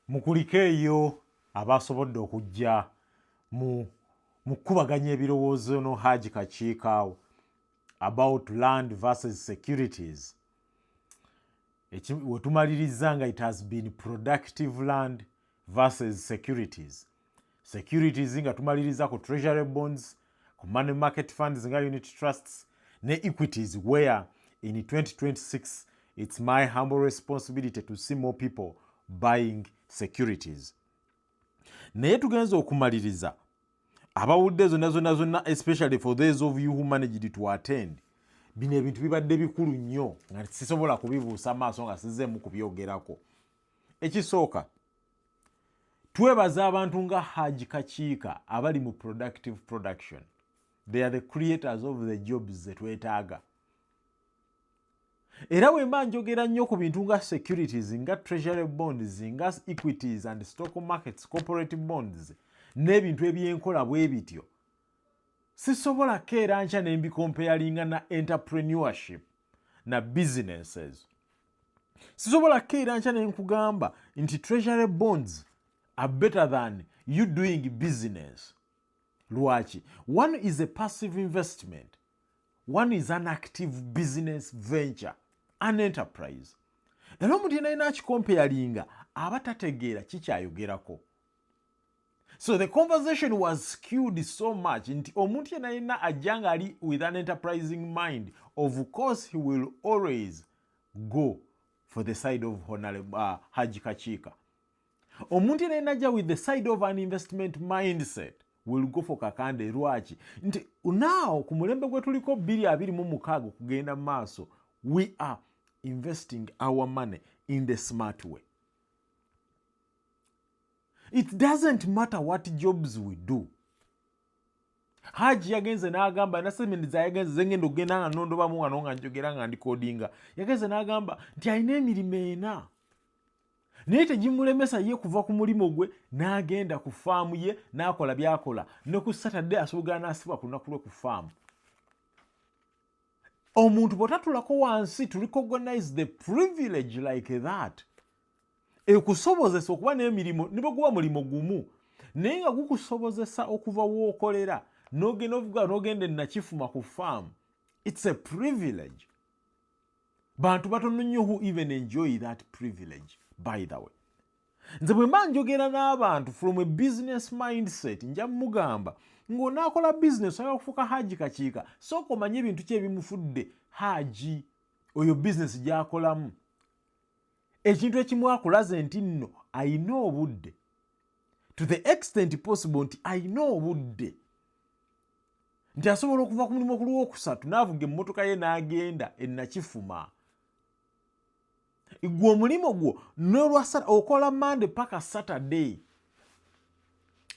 mukulikeeyo abasobodde okujja mu kubaganya ebirowoozo no Hajji Kakiika about land versus securities. Wetumaliriza nga it has been productive land versus securities. Securities nga tumaliriza ku Treasury Bonds, ku money market funds nga unit trusts, ne equities where in 2026 it's my humble responsibility to see more people buying securities. Naye tugenza okumaliriza abawudde zonna especially for those of you who managed to attend. Bino ebintu bibadde bikulu nnyo nga sisobola kubibuusa maaso nga sizzeemu kubyogerako. Ekisooka, twebaza abantu nga Hajji Kakiika abali mu productive production. They are the creators of the jobs ze twetaaga. Era bwe mba njogera nnyo ku bintu nga securities, nga treasury bonds, nga equities and stock markets, corporate bonds, n'ebintu ebyenkola bwe bityo, sisobola keera nkya ne mbikompeyalinga na entrepreneurship na businesses. Sisobola keera nkya ne nkugamba nti treasury bonds are better than you doing business. Lwaki? One is a passive investment. One is an active business venture, an enterprise. Era omuntu yenna akikompeyalinga aba tategeera kikyayogerako. So the conversation was skewed so much nti omuntu yenna ajja nga ali with an enterprising mind, of course he will always go for the side of Honorable Hajji Kakiika. Omuntu yenna ajja with the side of an investment mindset will go for Kakande. Lwaki? Nti now ku mulembe gwe tuliko 2026 kugenda maaso, we are investing our money in the smart way. It doesn't matter what jobs we do. Hajji yagenze n'agamba, nasemendiza yagenze zengendo genda nga nondobamu wano nga njogera nga ndikodinga. Yagenze n'agamba nti alina emirimu 4. Naye tegimulemesa ye kuva ku mulimo gwe n'agenda ku faamu ye n'akola byakola. Ne ku Saturday asobola n'asibwa ku lunaku lwe ku faamu. Omuntu bw'otatulako wansi to recognize the privilege like that. Ekusobozesa okuba n'emirimu ne bwe guba mulimo gumu, naye nga gukusobozesa okuva w'okolera n'ogenda nakifuma ku faamu. It's a privilege. Bantu batono nnyo who even enjoy that privilege, by the way. Nze bwe mba njogera n'abantu from a business mindset, nja mugamba ng'onaakola business oyagala kufuuka Hajji Kakiika, sooka omanye ebintu ki ebimufudde Hajji oyo business gy'akolamu. Ekintu ekimu akulaze nti nno ayina obudde, to the extent possible nti ayina obudde, nti asobola okuva ku mulimu ku Lwokusatu n'avuga emmotoka ye n'agenda ennakifuma. Gwe omulimo gwo okola Monday paka Saturday.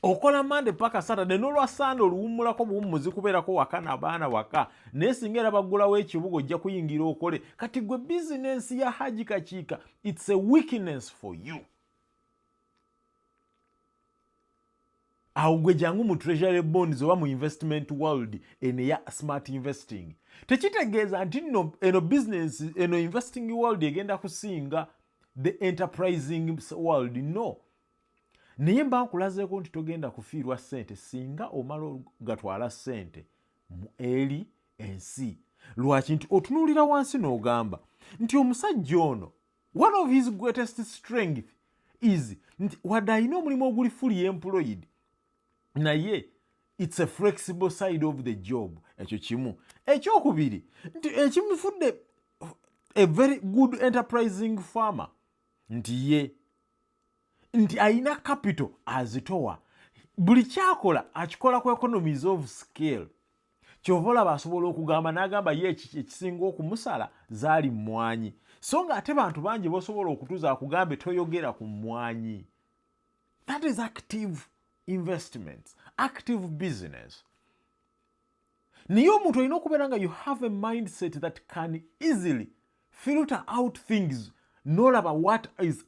Okola Monday paka Saturday n'olwa Sunday oluwummulako buwummuzi kubeerako waka n'abaana waka. Naye singa era baggulawo ekibuga ojja kuyingira okole. Kati gwe bizinensi ya Hajji Kakiika, it's a weakness for you. Awo gwe jangu mu treasury bonds oba mu investment world eno ya smart investing. Tekitegeeza nti eno business, eno investing world egenda kusinga the enterprising world. No. Naye mba nkulazeeko nti togenda kufiirwa ssente singa omala gatwala ssente mu eri ensi. Lwaki? Nti otunuulira wansi n'ogamba nti omusajja ono, one of his greatest strength is nti wadde alina omulimu oguli fully employed, naye it's a flexible side of the job. Ekyo kimu. Ekyokubiri nti ekimufudde a very good enterprising farmer nti alina capital azitowa. Buli kyakola akikola ku economies of scale. Kyova olaba asobola okugamba n'agamba ye ekisinga okumusala zaali mmwanyi. So nga ate bantu bangi bosobola okutuza akugambe toyogera ku mmwanyi. That is active investments, active business. Niyo omuntu olina okubeera nga you have a mindset that can easily filter out things, n'olaba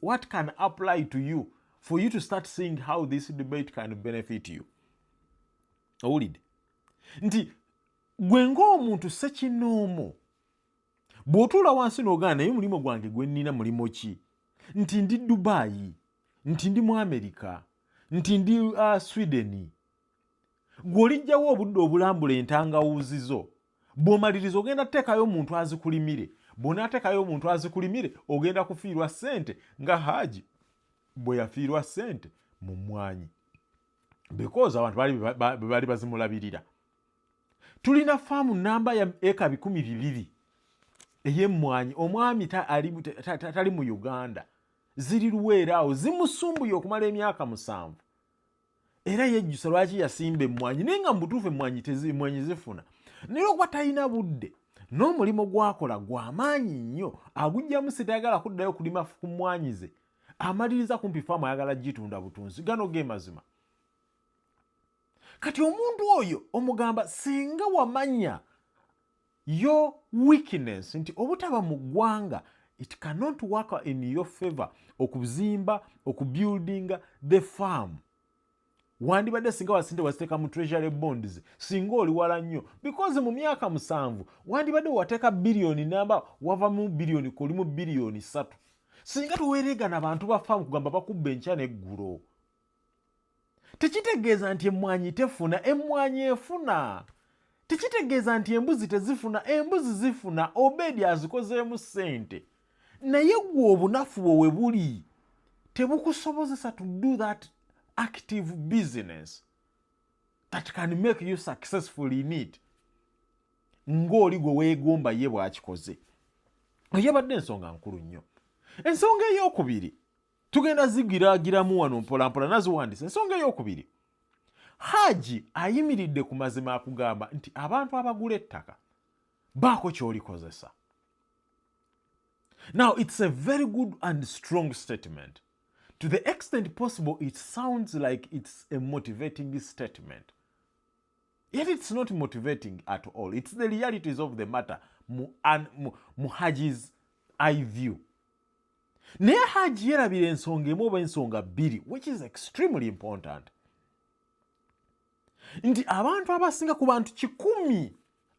what can apply to you for you to start seeing how this debate can benefit you. Owulidde? Nti gwe ng'omuntu ssekinoomo bw'otuula wansi n'ogamba naye mulimo gwange gwe nnina mulimo ki? Nti ndi Dubai, nti ndi mu America, nti ndi Sweden, gw'olijjawo obudde obulambula entangawuzi zo, bw'omaliriza ogenda teekayo omuntu azikulimire, bw'onaateekayo omuntu azikulimire ogenda kufiirwa ssente nga Hajji bwe yafiirwa ssente mu mmwanyi, because abantu bali bazimulabirira. Tulina faamu namba ya eka 200 ey'emmwanyi, omwami tali mu Uganda, ziri Luweero awo, zimusumbuye okumala emyaka 7, era yejjusa lwaki yasimba emmwanyi, naye nga mu butuufu emmwanyi zifuna. Naye okuba talina budde n'omulimu gwakola gw'amaanyi nnyo, agugjamu sitayagala kuddayo kulima ku mmwanyi ze, amaliriza kumpi faamu ayagala gitunda butunzi. Gano ge mazima. Kati omuntu oyo omugamba singa wamanya your weakness, nti obutaba mu ggwanga, it cannot work in your favor okuzimba, okubuildinga the farm. Wandibadde singa wasinte wasiteeka mu Treasury Bonds, singa oli wala nnyo, because mu myaka 7 wandibadde wateeka biliyoni namba wavamu biliyoni kolimu biliyoni 3. Singa tuweeregana abantu ba farm kugamba bakubba enkya n'eggulo, tekitegeeza nti emmwanyi tefuna, emmwanyi efuna. Tekitegeeza nti embuzi tezifuna, embuzi zifuna, Obedi azikozeemu ssente. Naye gwe obunafu bwo we buli tebukusobozesa to do that active business that can make you successful in it, ng'oli gwe weegomba ye bw'akikoze. Eyabadde ensonga nkulu nnyo. Ensonga ey'okubiri tugenda zigiragiramu wano mpolampola, naziwandiisa. Ensonga ey'okubiri, Hajji ayimiridde ku mazima akugamba nti abantu abagula ettaka baako ky'olikozesa. Now, it's a very good and strong statement. To the extent possible, it sounds like it's a motivating statement. Yet it's not motivating at all. It's the realities of the matter, mu Hajji's eye view. Naye Hajji yerabira ensonga emu oba ensonga bbiri, which is extremely important. Nti abantu abasinga ku bantu 100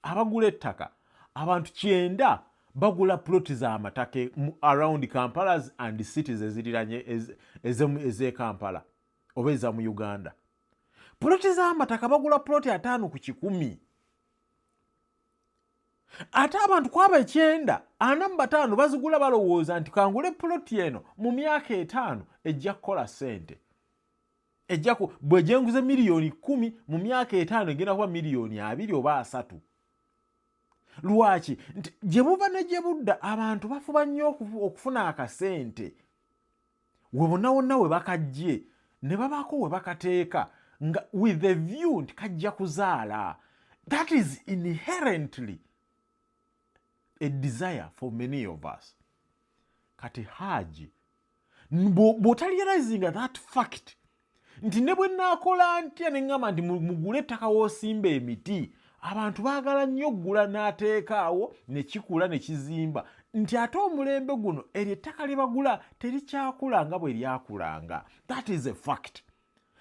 abagula ettaka, abantu 9 bagula ploti za amataka around Kampala and cities eziriranye ez'e Kampala oba eza mu Uganda. Ploti za amataka bagula ploti 5 ku 100. Ate abantu kwaba 9, 45 bazigula balowooza nti kangule ploti eno mu myaka 5 ejja kukola ssente. Bwe gyenguze miliyoni 10 mu myaka 5 egenda kuba miliyoni 2 oba 3. Lwaki? Nti gye buva ne gye budda abantu bafuba nnyo okufuna akasente. We bonna wonna we bakajje ne babaako we bakateeka nga with the view nti kajja kuzaala. That is inherently a desire for many of us. Kati Hajji bw'otarealizinga that fact, nti ne bwe naakola ntya ne ŋŋamba nti mugule ettaka w'osimba emiti, abantu baagala nnyo oggula n'ateekaawo ne kikula ne kizimba, nti ate omulembe guno eryo ettaka lye bagula terikyakula nga bwe lyakulanga. That is a fact.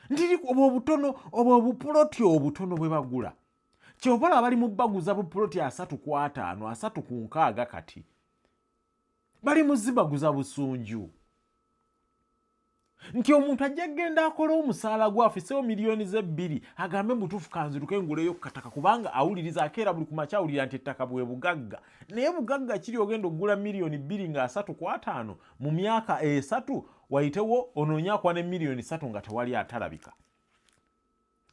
Nti obwo obutono, obwo obupuloti obutono bwe bagula, ky'obola bali mu baguza bupuloti 3 ku 5, 3 ku 6 kati. Bali mu zibaguza busunju. Nti omuntu ajja genda akola omusaala gwafiseewo miliyoni 2 agambe mutuufu kanziruke nguleyo kataka, kubanga awuliriza akeera buli ku makya awulira nti ettaka bwe bugagga. Naye bugagga kiri ogenda okugula miliyoni 2 nga 3 ku 5 mu myaka 3 wayitewo onoonyakwa ne miliyoni 3 nga tewali atalabika.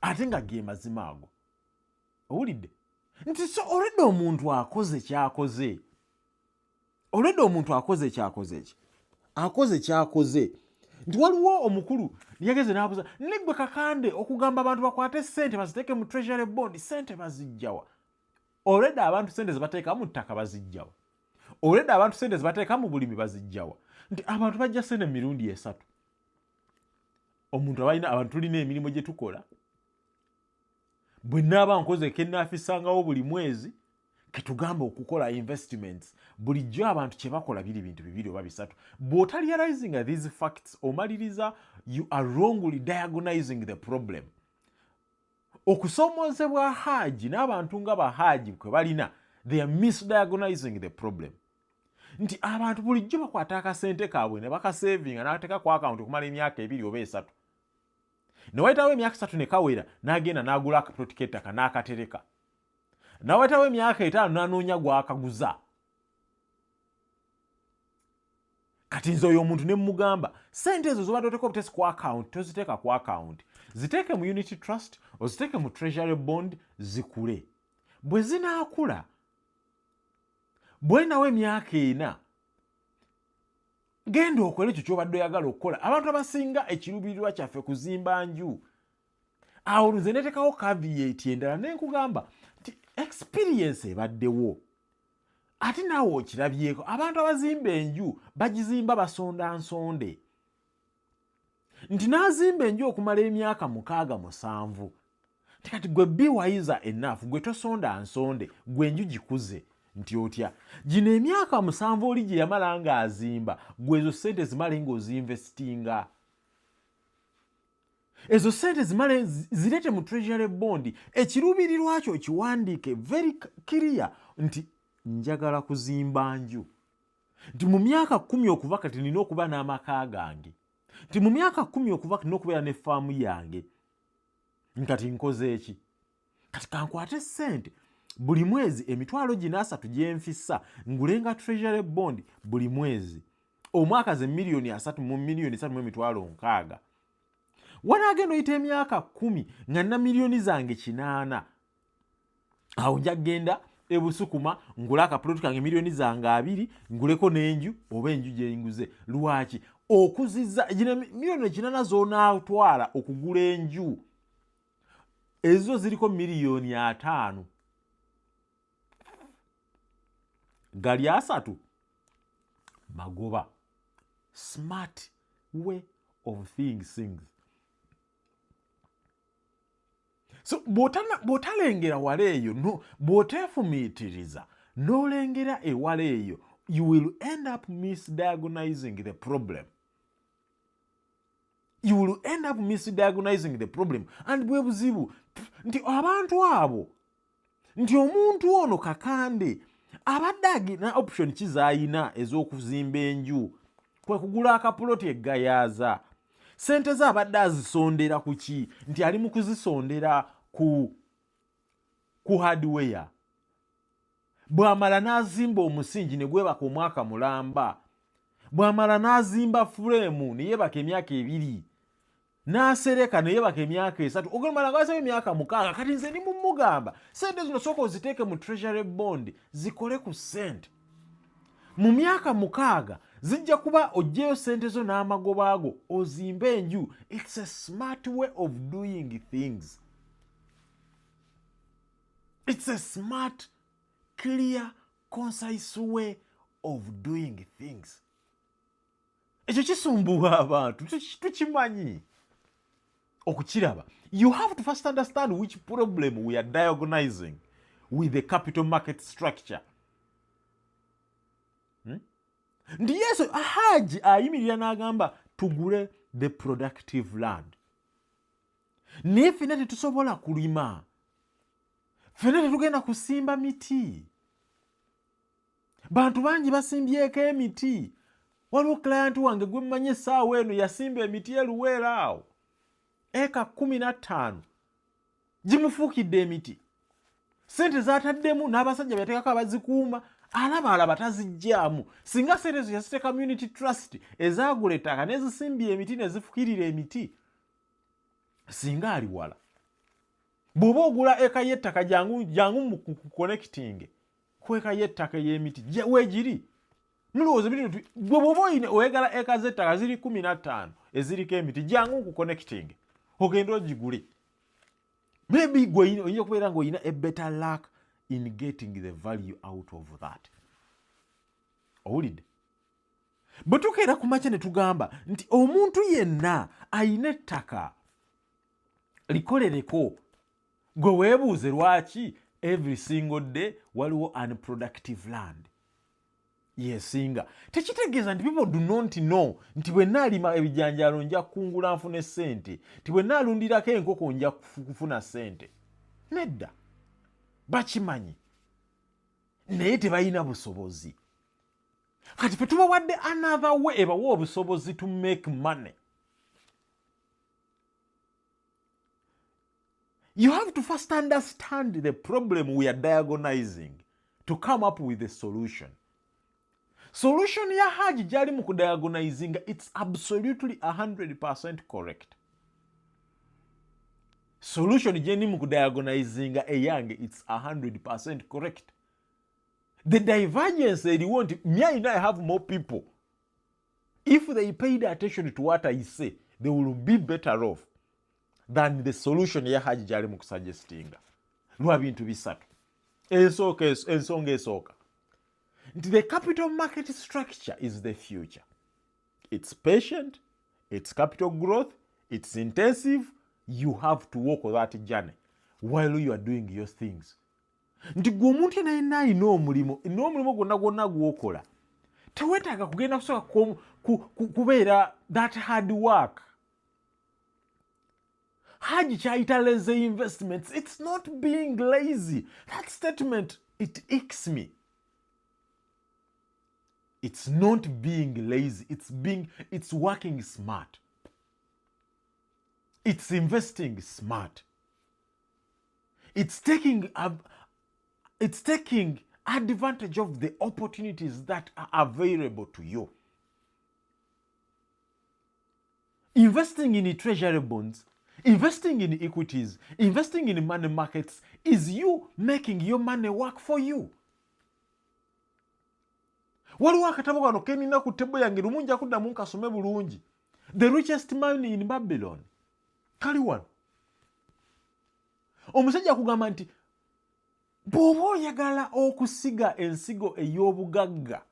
Ate nga ge mazima ago. Owulidde? Nti so olwedde omuntu akoze kyakoze. Olwedde omuntu akoze kyakoze ki? Akoze kyakoze. Nti waliwo omukulu yageze n'abuuza, neggwe kakande okugamba abantu bakwate ssente baziteeke mu Treasury Bond, ssente bazijjawa? Olwedde abantu ssente ze bateeka mu ttaka bazijjawa? Olwedde abantu ssente ze bateeka mu bulimi bazijjawa? Nti abantu bajja ssente mirundi 3. Omuntu abantu tulina emirimu gye tukola. Bwe naaba nkoze ke naafisangawo buli mwezi, ke tugamba okukola investments, bulijjo abantu kye bakola biri bintu 2 oba 3. Bw'otarealizing these facts, omaliriza you are wrongly diagnosing the problem. Okusoomozebwa Hajji n'abantu nga ba Hajji kwe balina, they are misdiagnosing the problem. nti abantu bulijjo bakwata akasente kaabwe ne bakasevinga n'akateeka ku akawunti okumala emyaka 2 oba 3 ne wayitawo emyaka 3 ne kawera n'agenda n'agula akaploti k'ettaka n'akatereka n'awayitawo emyaka 5 n'anoonya gw'akaguza. Kati nze oyo omuntu ne mmugamba sente ezo zobadde oteeka obutesi ku akawunti toziteeka ku akawunti, ziteeke mu unity trust oziteeke mu treasury bond zikule. Bwe zinaakula bw'olinawo emyaka 4 genda okole ekyo ky'obadde oyagala okukola. Abantu abasinga ekiruubirirwa kyaffe kuzimba nju. Awo nze neteekawo caveat endala ne nkugamba nti experience ebaddewo ate naawe okirabyeko. Abantu abazimba enju bagizimba basonda nsonde nti n'azimba enju okumala emyaka 6-7 nti kati gwe be wiser enough gwe tosonda nsonde gwe enju gikuze nti otya gino emyaka 7 oli gye yamala ng'azimba gwe ezo sente zimale ng'ozinvestinga. Ezo sente zimale zirete mu treasury bond. Ekiruubirirwa kyo kiwandiike very clear nti njagala kuzimba nju, nti mu myaka 10 okuva kati nina okuba n'amaka gange, nti mu myaka 10 okuva kati nina okubeera ne faamu yange. Nkati nkoze eki? Kati kankwate sente buli mwezi emitwalo 3 gyenfissa ngulenga treasury bond buli mwezi omwaka ze $3 mu $3 3,600,000. Wanaagenda oyita emyaka 10 nga nina miliyoni zange 8. Awo nja genda ebusukuma ngula akaploti kange miliyoni zange 2 nguleko n'enju oba enju gye nguze. Lwaki? Okuzizza gino miliyoni 8 z'onaatwala okugula enju ezo ziriko miliyoni 5. Gali 3 magoba. Smart way of things. So bw'otalengera wala eyo no, bw'oteefumiitiriza n'olengera ewala eyo, you will end up misdiagnosing the problem. You will end up misdiagnosing the problem. And bwe buzibu nti abantu abo nti omuntu ono kakande abadde agina option kizaayina ez'okuzimba enju kwe kugula akapuloti eggayaaza. Sente ze abadde azisondera ku ki? Nti ali mu kuzisondera ku hardware. Bw'amala n'azimba omusingi ne gwebaka omwaka mulamba. Bw'amala n'azimba frame ne yeebaka emyaka 2. N'asereka ne yeebaka emyaka 3. Ogumala ng'asaba emyaka 6. Kati nze ndi mugamba sente zino sooka oziteeke mu treasury bond zikole ku sente. Mu myaka 6 zijja kuba oggyeyo sente zo n'amagoba ago ozimbe enju. It's a smart way of doing things. It's a smart, clear, concise way of doing things. Ekyo kisumbuwa abantu tukimanyi okukiraba. You have to first understand which problem we are diagnosing with the capital market structure. Ndi Yesu Hajji ayimirira n'agamba tugule the productive land. Naye ffenna tetusobola kulima. Ffenna tetugenda kusimba miti. Bantu bangi basimbyeko emiti. Waliwo client wange gwe mmanyi essaawa eno yasimba emiti eluweera awo. Eka 15 gimufuukidde emiti. Sente zaataddemu n'abasajja byateekako abazikuuma. Alaba tazijjaamu. Singa sente ezo yaziteeka community trust ezaagula ettaka n'ezisimbye emiti ne zifukirira emiti, singa ali wala. Bw'oba ogula eka y'ettaka jangu mu connecting ku eka y'ettaka y'emiti weegiri. Mulowooza bino gwe bw'oba oyagala eka z'ettaka ziri 15 eziriko emiti jangu ku connecting ogenda ogigule. Maybe gwe oyinza okubeera ng'olina a better luck in getting the value out of that. Owulidde? Bwe tukeera ku makya ne tugamba nti omuntu yenna ayina ettaka likolereko, gwe weebuuze lwaki every single day waliwo unproductive land yesinga. Tekitegeeza nti people do not know nti bwe naalima ebijanjaalo nja kungula nfune ssente, nti bwe naalundirako enkoko nja kufuna ssente. Nedda. Bakimanyi naye tebalina busobozi. kati fe tubawadde another way ebawa obusobozi to make money. You have to first understand the problem we are diagonizing to come up with a solution. Solution ya Hajji jali mu kudiagonizing, it's absolutely 100% correct. Solution jeni mu kudiagonizing eyange, it's 100% correct. The divergence they want, me and I have more people. If they paid attention to what I say, they will be better off than the solution ya Hajji jali mu kusuggestinga. Lwa bintu bisatu. Ensonga esooka. The capital market structure is the future. It's patient, it's capital growth, it's intensive. You have to walk that journey while you are doing your things. Nti gwe omuntu yenna n'omulimu gwonna gw'okola teweetaaga kugenda kusooka kubeera that hard work. Hajji kyayita lazy investments. It's not being lazy. That statement, it icks me. It's not being lazy. It's working smart. It's investing smart. It's taking advantage of the opportunities that are available to you. Investing in treasury bonds, investing in equities, investing in money markets is you making your money work for you. Waliwo akatabo kano kenina ku tebo yange lumunja kuddamu nkasome bulungi. The richest man in Babylon. Kali wano. Omusajja akugamba nti bw'oba oyagala okusiga ensigo ey'obugagga,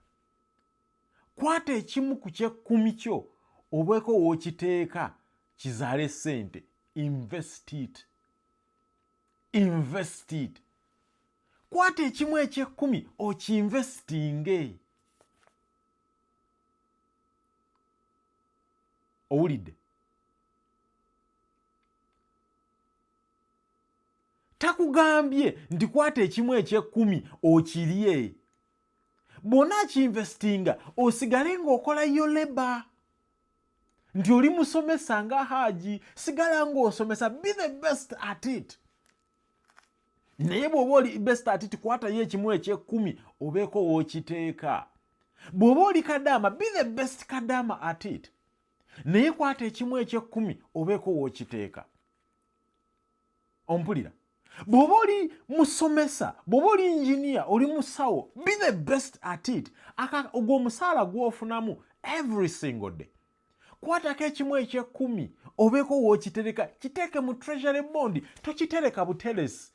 kwata ekimu ku ky'ekkumi kyo obeeko w'okiteeka kizaale ssente. Invest it. Invest it. Kwata ekimu eky'ekkumi okinvestinge. Owulidde? Takugambye nti kwata ekimu eky'ekkumi okirye. Bw'ona akinvestinga osigale ng'okola yo leba. Nti oli musomesa nga Hajji, sigala ng'osomesa, be the best at it. Naye bw'oba oli best at it, kwatayo ekimu eky'ekkumi obeeko w'okiteeka. Bw'oba oli kadaama, be the best kadaama at it. Naye kwata ekimu eky'ekkumi obeeko w'okiteeka. Ompulira? Bw'oba oli musomesa, bw'oba oli engineer, oli musawo, be the best at it. Ogwo omusaala gw'ofunamu every single day. Kwatako ekimu eky'ekkumi obeeko w'okitereka, kiteeke mu treasury bond, tokitereka buteresi.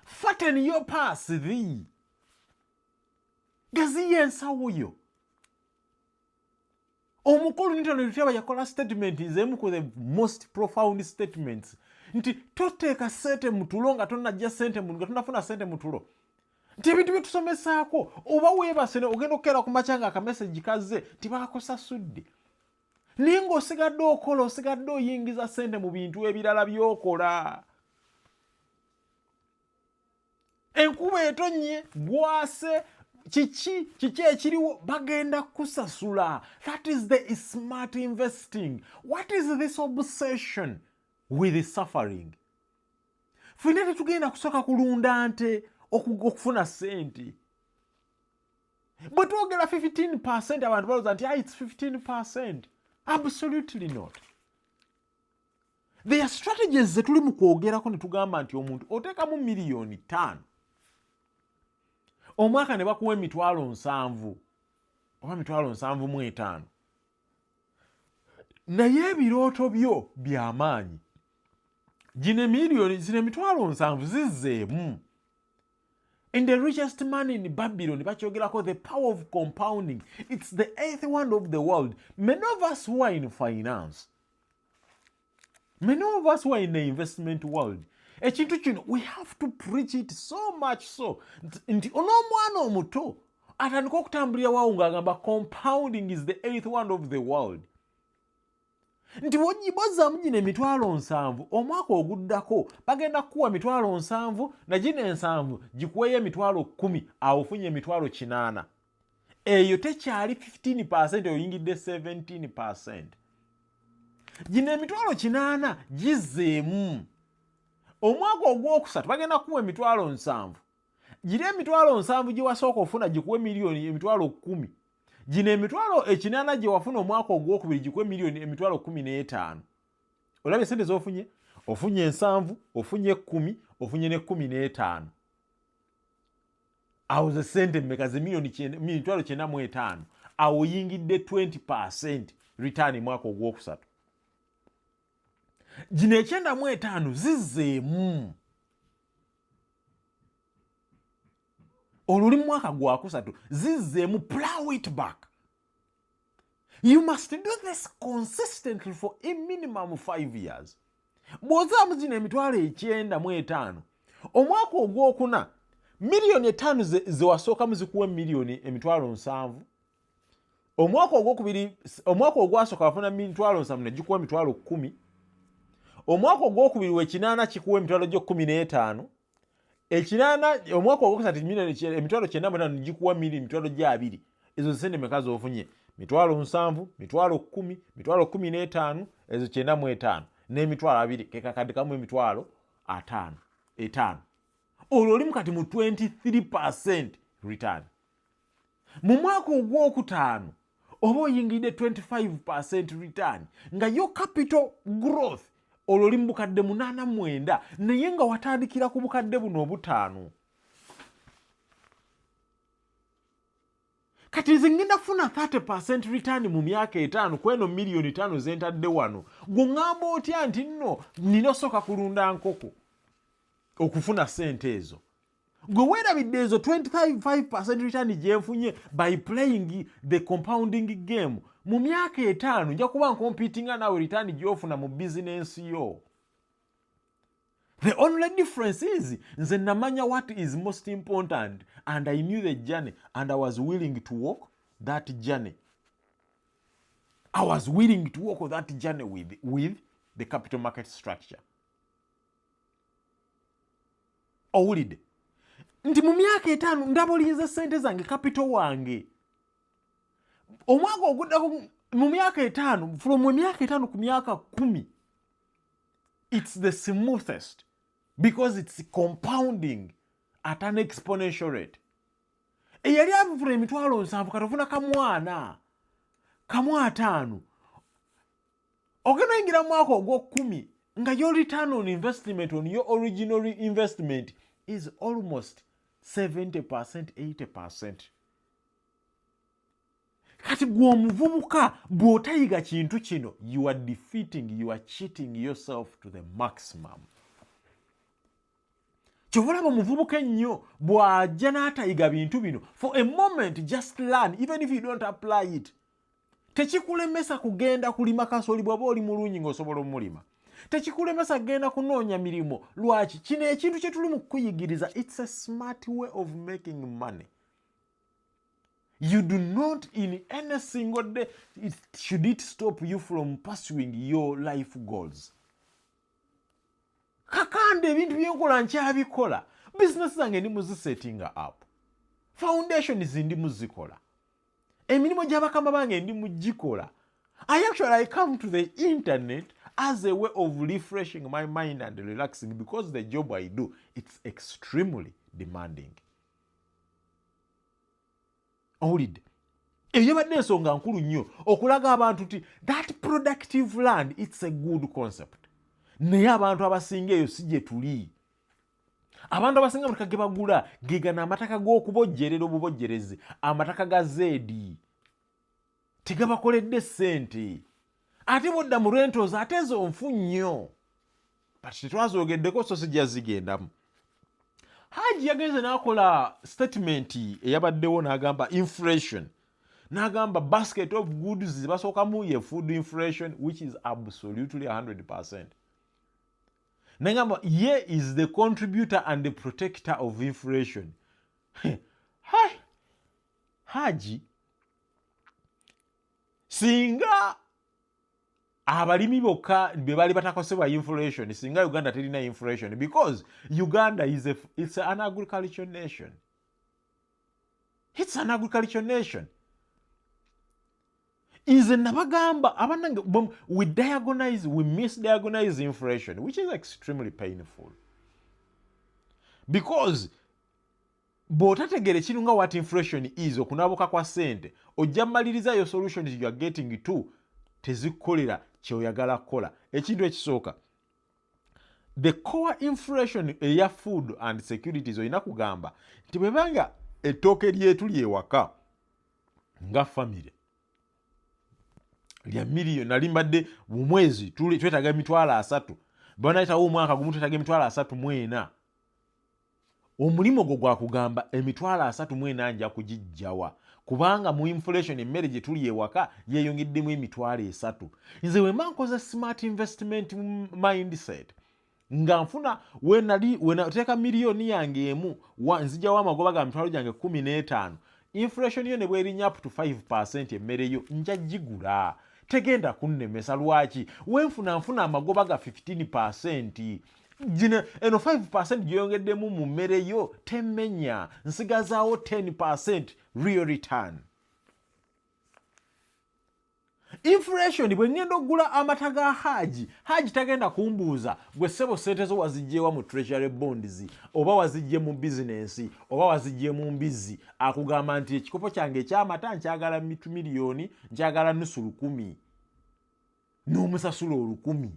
Fatten your purse thee. Gaziya ensawo yo. Omukulu Newton Luteba yakola statement z'emu ku the most profound statements. Nti toteeka sente mu tulo nga tonnajja sente nga tonnafuna sente mu tulo. Nti ebintu bye tusomesaako oba weebase ogenda okukeera ku makya nga akameseji kazze tibakusasudde. Naye ng'osigadde okola, osigadde oyingiza sente mu bintu ebirala by'okola. Enkuba etonnye, gwase, kiki ekiriwo bagenda kusasula. That is the smart investing. What is this obsession with suffering? Ffenna tetugenda kusooka kulunda nte okufuna sente. Bwe twogera 15% abantu balowooza nti it's 15%. Absolutely not. There are strategies ze tuli mu kwogerako ne tugamba nti omuntu oteekamu miliyoni 5. Omwaka ne bakuwa emitwalo 7 oba 7,500. Naye ebirooto byo by'amaanyi. Gino emitwalo 7 zizzeemu. In the richest man in Babylon, bakyogerako the power of compounding. It's the 8th wonder of the world. Many of us who are in finance, many of us who are in the investment world, ekintu kino we have to preach it so much so nti onomwana omuto atandika okutambulira waawo ng'agamba compounding is the 8th wonder of the world. Nti bw'ozzaamu gino emitwalo 7 omwaka oguddako bagenda kukuwa emitwalo 7 na gino 7 gikuweeyo emitwalo 10 awo ofunye emitwalo 8. eyo tekyali 15% oyingidde 17%. Gino emitwalo 8 gizeemu. Omwaka ogwokusatu bagenda kuwa emitwalo 7. Giri emitwalo 7 gye wasooka ofuna gikuwe miliyoni emitwalo 10. Gino emitwalo 8 gye wafuna omwaka ogwokubiri gikuwe miliyoni emitwalo 15. Olabye sente z'ofunye? Ofunye 7, ofunye 10, ofunye ne 15. Awo ze sente mmeka ze miliyoni emitwalo 9.5. Awo oyingidde 20% return mwaka ogwokusatu. Gino 9.5 zizeemu. Oluli mwaka gwakusatu zizeemu, plow it back. You must do this consistently for a minimum of 5 years. Bw'ozaamu zino emitwalo 9.5, omwaka ogwokuna miliyoni 5 zewasookamu zikuwa miliyoni emitwalo 7. Omwaka ogwokubiri, omwaka ogwasooka wafuna emitwalo 7 ne gikuwa emitwalo 10. Omwaka ogwokubiri w'ekinaana kikuwa emitwalo gyo 15. Ekinaana omwaka ogwokusatu emitwalo 9.5 ne gikuwa emitwalo gyo 2. Ezo sente meka z'ofunye? Mitwalo 7, mitwalo 10, mitwalo 15, ezo 9.5 n'emitwalo 2 ke kakadde kamu emitwalo 5. Olwo oli mukati mu 23% return. Mu mwaka ogwokutaano oba oyingidde 25% return nga yo capital growth olwo oli mu bukadde 8.9 naye nga watandikira ku bukadde buno obutaano. Kati nze ngenda kufuna 30% return mu myaka 5 kweno miliyoni 5 zentadde wano. Gungamba otya nti nno nina osooka kulunda nkoko okufuna sente ezo? Gwe weerabidde ezo 25% return gyenfunye by playing the compounding game. Mu myaka 5 nja kuba nkompitinga nawe return gy'ofuna mu business yo. The only difference is nze namanya what is most important and I knew the journey and I was willing to walk that journey. I was willing to walk that journey with the capital market structure. Owulidde nti mu myaka 5 ndabulinze sente zange capital wange. Omwaka oguddako mu myaka 5 from mu myaka 5 ku myaka 10 it's the smoothest because it's compounding at an exponential rate. Eyali avufuna emitwalo 7 katofuna kamwana kamu 5 ogenda oyingira mu mwaka ogw'okumi nga your return on investment on your original investment is almost 70%, 80%. Kati gwe omuvubuka bw'otayiga kintu kino, you are defeating, you are cheating yourself to the maximum. Kyobulaba omuvubuka ennyo bw'ajja n'atayiga bintu bino, for a moment just learn, even if you don't apply it. Tekikulemesa kugenda kulima kasooli bw'oba oli mulungi ng'osobola omulima. Tekikulemesa kugenda kunoonya mirimu. Lwaki? Kino ekintu kye tuli mu kukuyigiriza, it's a smart way of making money. You do not in any single day should it stop you from pursuing your life goals. Kakande ebintu byenkola nkyabikola. Business zange ndi muzisettinga up. Foundations ndi muzikola. Emirimu gy'abakama bange ndi mugikola. I come to the internet as a way of refreshing my mind and relaxing because the job I do, it's extremely demanding. Owulidde eyo badde ensonga nkulu nnyo okulaga abantu nti that productive land, it's a good concept. Naye abantu abasinga eyo si gye tuli. Abantu abasinga amataka ge bagula gegana amataka g'okubojjerera obubojjerezi, amataka ga zeedi tegabakoledde ssente. Ate bodda mu rentals ate ezo nfu nnyo. But tetwazogeddeko so sijja zigendamu. Hajji yagenze n'akola statement eyabaddewo n'agamba inflation. N'agamba basket of goods zibasookamu ye food inflation, which is absolutely 100%. N'agamba ye is the contributor and the protector of inflation. Hajji singa abalimi bokka be bali batakosebwa inflation, singa Uganda terina inflation, because Uganda it's an agricultural nation. It's an agricultural nation. is nabagamba abanange we misdiagonalize inflation, which is extremely painful, because bw'otategere kinu nga what inflation is, okunabuka kwa sente, ojja malirizayo solutions you are getting to tezikukolera kyoyagala kukola. Ekintu ekisooka, the core inflation eya food and securities olina kugamba nti bwebanga ettooke lyetu lyewaka nga family lya miliyoni, nali mbadde mu mwezi twetaaga $30,000, banayitawo omwaka gumu twetaaga $34,000, omulimu gwo gwa kugamba $34,000 nja kugijjawa, kubanga mu inflation emmere gye tuli ewaka yeeyongeddemu $3,000. Nze we mankoza smart investment mindset nga nfuna wenateeka miliyoni yange emu nzijjawo amagoba ga mitwalo gyange 15, inflation yo ne bwerinnya up to 5% emmere yo nja gigula, tegenda kunnemesa. Lwaki? Wenfuna amagoba ga 15%, eno 5% gyeyongeddemu mu mmere yo temmenya, nsigazaawo 10% real return. Inflation bwe ngenda okugula amata ga Hajji tagenda kumbuuza gwe ssebo sente zo wazijjeewa mu Treasury Bonds oba wazijje mu bizinensi oba wazijje mu mbizzi. Akugamba nti ekikopo kyange ekyamata nkyagala $1,000,000, nkyagala $100,000 n'omusasula $1,000.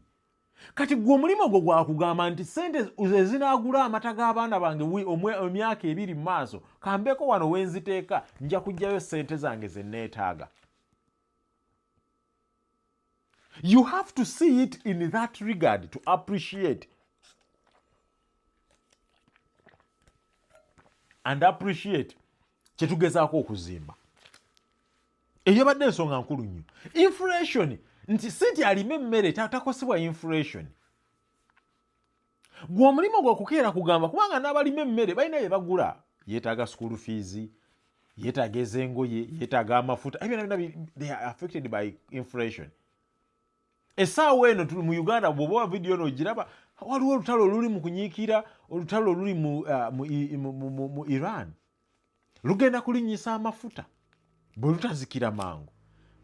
Kati gwe omulimo gwo gwakugamba nti sente ezinaagula amata g'abaana bange emyaka 2 mu maaso, kambeeko wano wenziteeka, nja kujjayo sente zange ze neetaaga. You have to see it in that regard to appreciate kyetugezaako okuzimba. Eyo badde ensonga nkulu nnyo. Inflation, nti sente alime emmere takosebwa inflation. Gwe omulimo gwe okukeera kugamba, kubanga n'abalima emmere balina bye bagula, yeetaaga school fees, yeetaaga ezengoye, yeetaaga amafuta, they are affected by inflation. Essaawa eno tuli mu Uganda, bw'oba video eno ogiraba, waliwo olutalo oluli mu kunyiikira, olutalo oluli mu Iran lugenda kulinnyisa amafuta. Bwe lutazikira mangu,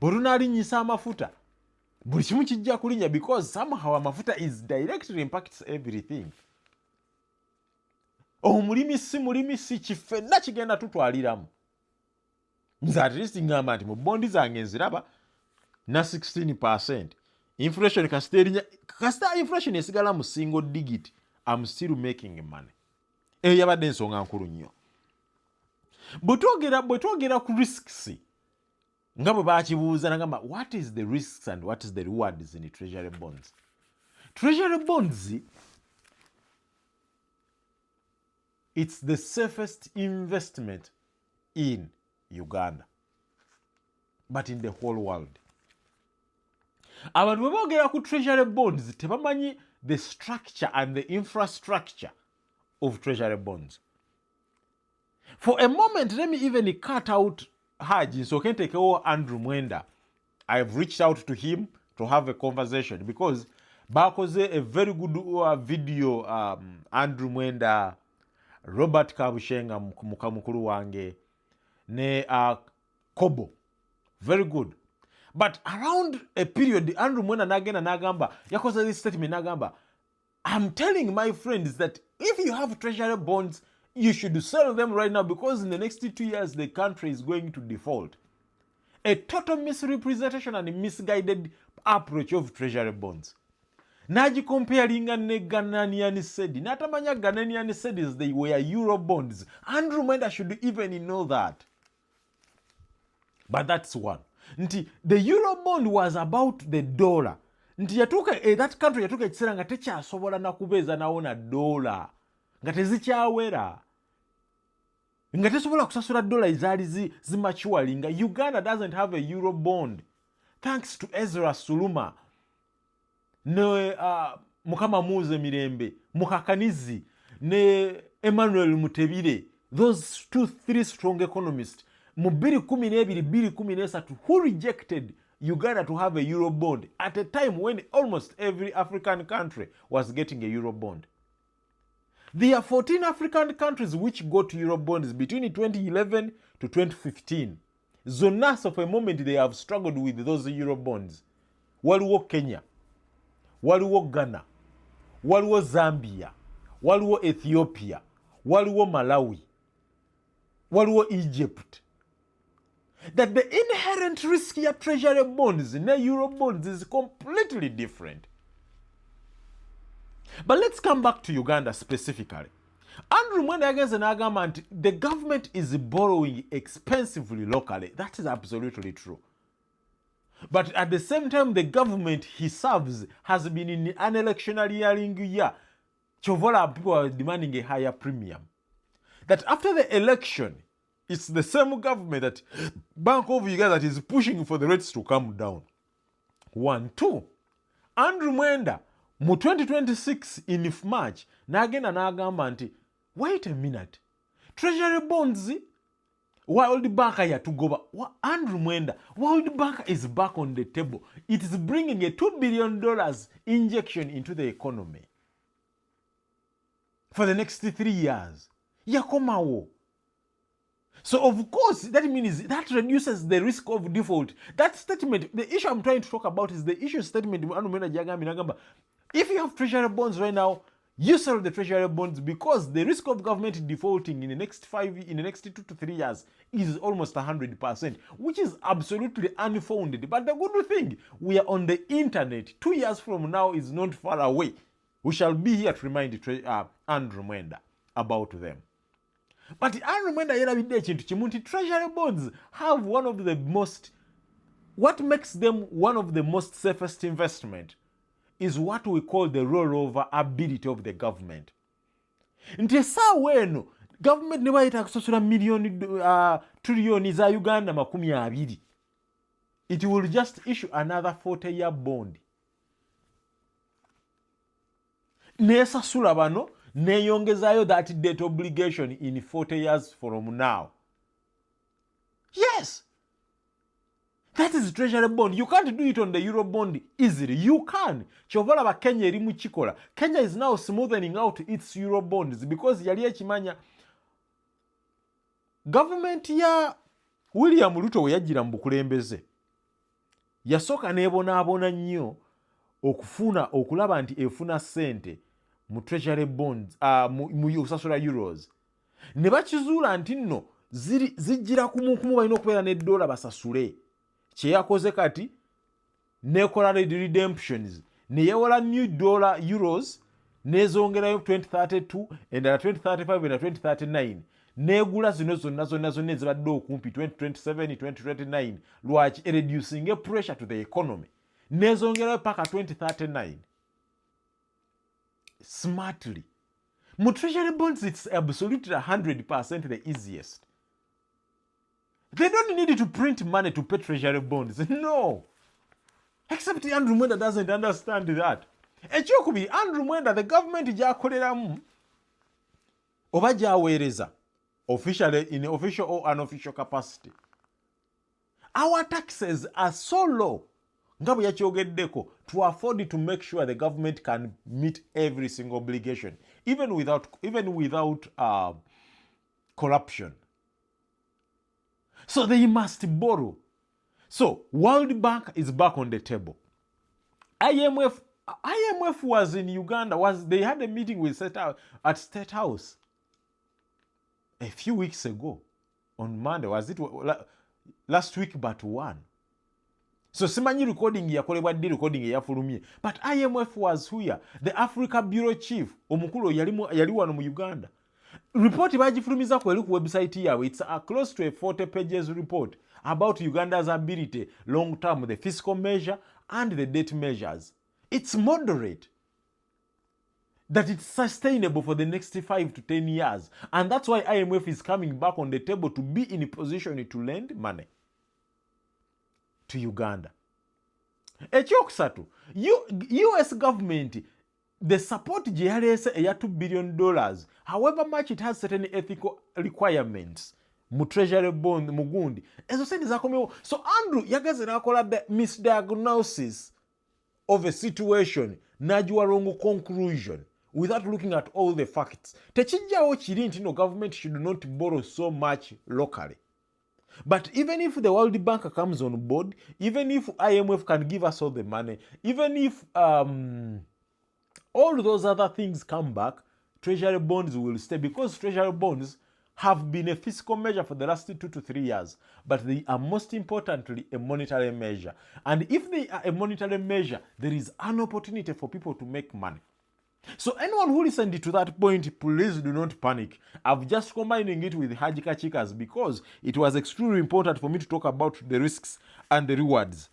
bwe lunaalinnyisa amafuta, buli kimu kijja kulinnya, because somehow amafuta is directly impacts everything. Omulimi si kifenna kigenda tutwaliramu. Nze at least ngamba nti mu bondi zange nziraba na 16%. Inflation kasita inflation esigala mu single digit, I'm still making money. Eyo yabadde ensonga nkulu nnyo. Bwe twogera ku risks, nga bwe baakibuuza nagamba, what is the risks and what is the rewards in Treasury Bonds? Treasury Bonds, it's the safest investment in Uganda, but in the whole world. Abantu bwe boogera ku Treasury Bonds tebamanyi the structure and the infrastructure of Treasury Bonds. For a moment, let me even cut out Hajji, so can take over Andrew Mwenda. I've reached out to him to have a conversation because bakoze a very good video, Andrew Mwenda, Robert Kabushenga mukulu wange, ne Kobo. Very good. But around a period, Andrew Mwenda nagamba, yakoze this statement nagamba, I'm telling my friends that if you have Treasury Bonds, you should sell them right now, because in the next 2 years, the country is going to default. A total misrepresentation and misguided approach of Treasury Bonds. Naji comparinga ne Ghanaian cedi. Natamanya Ghanaian cedis, they were Euro bonds. Andrew Mwenda should even know that. But that's one. Nti, the Euro bond was about the dollar. Nti yatuka, that country yatuka ekiseera nga tekyasobola na kubeeza nawona dollar. Nga tezikyawera. Nga tesobola kusasula dollar ezaali zimachualinga. Uganda doesn't have a Euro bond. Thanks to Ezra Suluma, ne Mukama Muze Mirembe, Mukakanizi, ne Emmanuel Mutebire, those 2-3 strong economists, mu 2012 who rejected Uganda to have a Euro bond at a time when almost every African country was getting a Euro bond. There are 14 African countries which got Euro bonds between 2011 to 2015. zonna for a moment they have struggled with those euro bonds. Waliwo Kenya, waliwo Ghana, waliwo Zambia, waliwo Ethiopia, waliwo Malawi, waliwo Egypt. That the inherent risk ya treasury bonds na euro bonds is completely different. But let's come back to Uganda specifically. Andrew Mwenda against an argument, the government is borrowing expensively locally. That is absolutely true. But at the same time, the government he serves has been in an electioneering year. Chovola people are demanding a higher premium. That after the election, it's the same government that Bank of Uganda that is pushing for the rates to come down. 1, 2. Andrew Mwenda, mu 2026 in March, nagenda n'agamba nti, wait a minute, Treasury Bonds, World Bank yatugoba. Andrew Mwenda, World Bank is back on the table. It is bringing a $2 billion injection into the economy for the next 3 years. Yakomawo. So of course, that means that reduces the risk of default. That statement, the issue I'm trying to talk about is the issue statement. If you have treasury bonds right now, you sell the treasury bonds because the risk of government defaulting in the next 2 to 3 years is almost 100%, which is absolutely unfounded. But the good thing, we are on the internet. 2 years from now is not far away. We shall be here to remind Andrew Mwenda about them. But Andrew Mwenda yerabidde ekintu kimu nti treasury bonds have one of the most, what makes them one of the most safest investment is what we call the rollover ability of the government. Nti essaawa eno government ne bayita kusasula trillion za Uganda 20, it will just issue another 40-year bond. Nesasula bano neyongezayo that debt obligation in 40 years from now. Yes. That is treasury bond. You can't do it on the euro bond easily. You can. Chovola ba Kenya erimu chikola. Kenya is now smoothing out its euro bonds because yali ekimanya government ya William Ruto we yajira mu bukulembeze. Yasoka nebonabona nnyo okulaba nti efuna sente mu treasury bonds mu usasula euros. Ne bakizuula nti nno zijira kumukumu balina okubeera n'eddola basasule. Kyeyakoze kati nekola redemptions neyewola new dollar euros nezongerayo 2032 endala 2035 endala 2039 negula zino zonna ezibadde okumpi 2027 2029 lwaki reducing pressure to the economy nezongerayo paka 2039 smartly. Mu treasury bonds it's absolutely 100% the easiest. They don't need to print money to pay treasury bonds. No. Except Andrew Mwenda doesn't understand that. Ekyokubi, Andrew Mwenda, the government gyakoleramu oba gyaweereza officially in official or unofficial capacity. Our taxes are so low, nga bwe yakyogeddeko, to afford to make sure the government can meet every single obligation, even without corruption. So they must borrow. So World Bank is back on the table. IMF was in Uganda. They had a meeting with at State House a few weeks ago on Monday. Was it last week but one? So simanyi recording yakolebwadde recording eyafulumye. But IMF was here. The Africa Bureau Chief omukulu yali wano mu Uganda. Report bagifulumiza ku website yawe. It's close to a 40 pages report about Uganda's ability long term, the fiscal measure and the debt measures. It's moderate. That it's sustainable for the next 5 to 10 years. And that's why IMF is coming back on the table to be in a position to lend money to Uganda. Ekyokusatu, US government, the support gyeyaleese eya $2 billion, however much it has certain ethical requirements, mu treasury bond mugundi, ezo sente zakomewo. So Andrew yagaze nakola the misdiagnosis of a situation, najiwa wrong conclusion, without looking at all the facts. Tekijjawo kiri nti no government should not borrow so much locally. But even if the World Bank comes on board, even if IMF can give us all the money, even if all those other things come back, Treasury bonds will stay, because Treasury bonds have been a fiscal measure for the last 2 to 3 years, but they are most importantly a monetary measure. And if they are a monetary measure, there is an opportunity for people to make money. So anyone who listened to that point, please do not panic. I've just combining it with Hajji Kakiika's because it was extremely important for me to talk about the risks and the rewards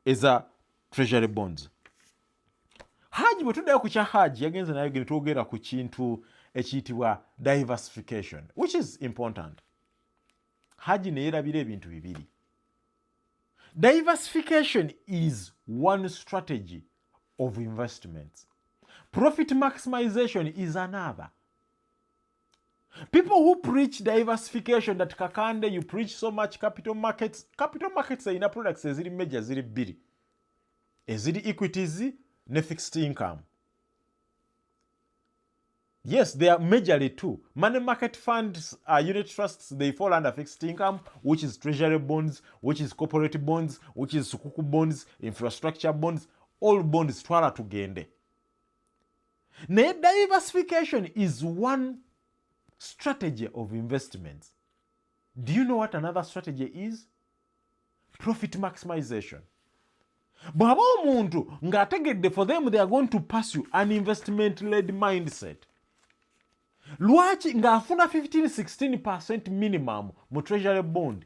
as a Treasury bonds. Hajji bwe tuddayo ku kya Hajji yagenze nayo gene twogera ku kintu ekiyitibwa diversification, which is important. Hajji ne yeerabira ebintu bibiri. Diversification is one strategy of investments. Profit maximization is another. People who preach diversification, that Kakande, you preach so much capital markets are in products eziri major ziri bbiri. Eziri equities ne fixed income. Yes, they are majorly two. Money market funds, unit trusts, they fall under fixed income, which is treasury bonds, which is corporate bonds, which is sukuku bonds, infrastructure bonds, all bonds twala tugende. Naye diversification is one strategy of investments. Do you know what another strategy is? Profit maximization. Bw'aba omuntu ng'ategedde, for them they are going to pursue an investment-led mindset. Lwaki ng'afuna 15-16% minimum mu treasury bond,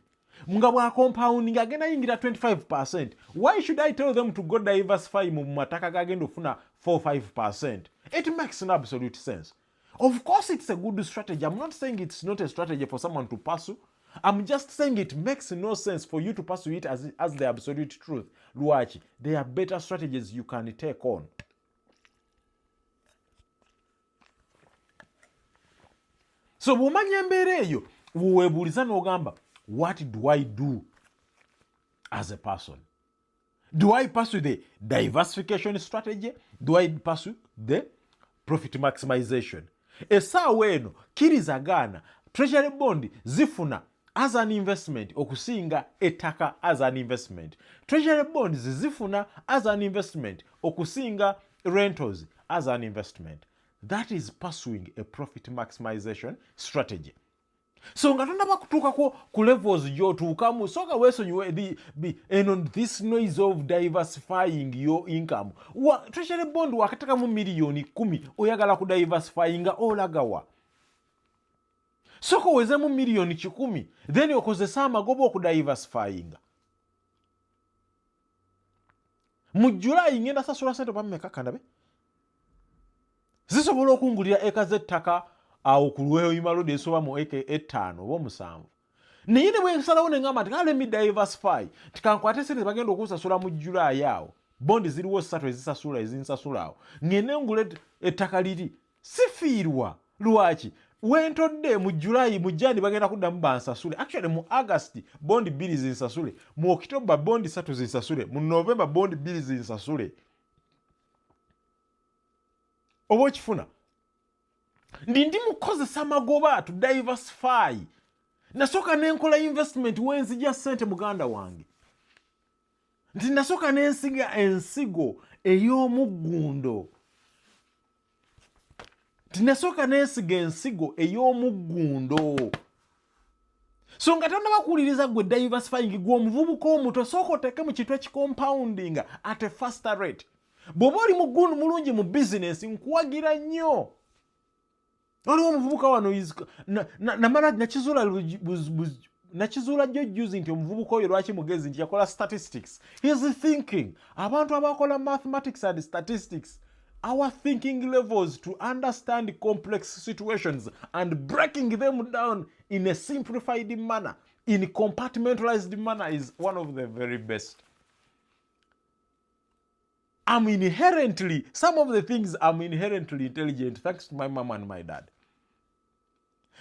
nga bwa compounding agenda yingira 25%. Why should I tell them to go diversify mu mataka gagenda ofuna 4-5%? It makes an absolute sense. Of course it's a good strategy. I'm not saying it's not a strategy for someone to pursue. I'm just saying it makes no sense for you to pursue it as the absolute truth. Lwaki, there are better strategies you can take on. So bw'omanya embeera eyo, weebuuliza n'ogamba, what do I do as a person? Do I pursue the diversification strategy? Do I pursue the profit maximization? Essaawa eno kirizagaana treasury bond zifuna as an investment okusinga ettaka as an investment. Treasury bonds zifuna as an investment okusinga rentals as an investment. That is pursuing a profit maximization strategy. So nga tonaba kutuukako ku levels gy'otuukamu, soka weesonyiwe and this noise of diversifying your income. Treasury bond wakatakamu miliyoni 10 oyagala ku diversifyinga olagawa. Soka owezemu miliyoni 10 then okozesa amagoba oku diversifyinga. Mu July ngenda sasula sente pa mmeka kandabe? Zisobola okungulira eka z'ettaka awo ku Lweyoyima Road esoba mu eka 5 oba 7. Naye ne bwe nsalawo ne ngamba let me diversify, tikankwate sente bagenda okusasula mu July awo, bondi ziriwo 3 ezisasula ezinsasula awo, ngende ngule ettaka liri sifiirwa. Lwaki? Wentodde mu July mu Jani bagenda kuddamu bansasule. Actually mu August bondi 2 zinsasule, mu October bondi 3 zinsasule, mu November bondi 2 zinsasule. Oba okifuna? Ndi mukozesa magoba to diversify. Nasooka nenkola investment wenzija ssente muganda wange. Nti nasooka nensiga ensigo ey'omuggundo. So nga tonnaba kuwuliriza gwe diversifying gwe omuvubuka omuto, sooka oteeke mu kintu ekicompounding at a faster rate. Bw'oba oli muggundu mulungi mu business nkuwagira nnyo. Waliwo omuvubuka wano namala nakizuula jjo juzi nti omuvubuka oyo lwaki mugezi nti yakola statistics. He is thinking. Abantu abakola mathematics and statistics, our thinking levels to understand complex situations and breaking them down in a simplified manner, in compartmentalized manner, is one of the very best. Some of the things I'm inherently intelligent thanks to my mom and my dad.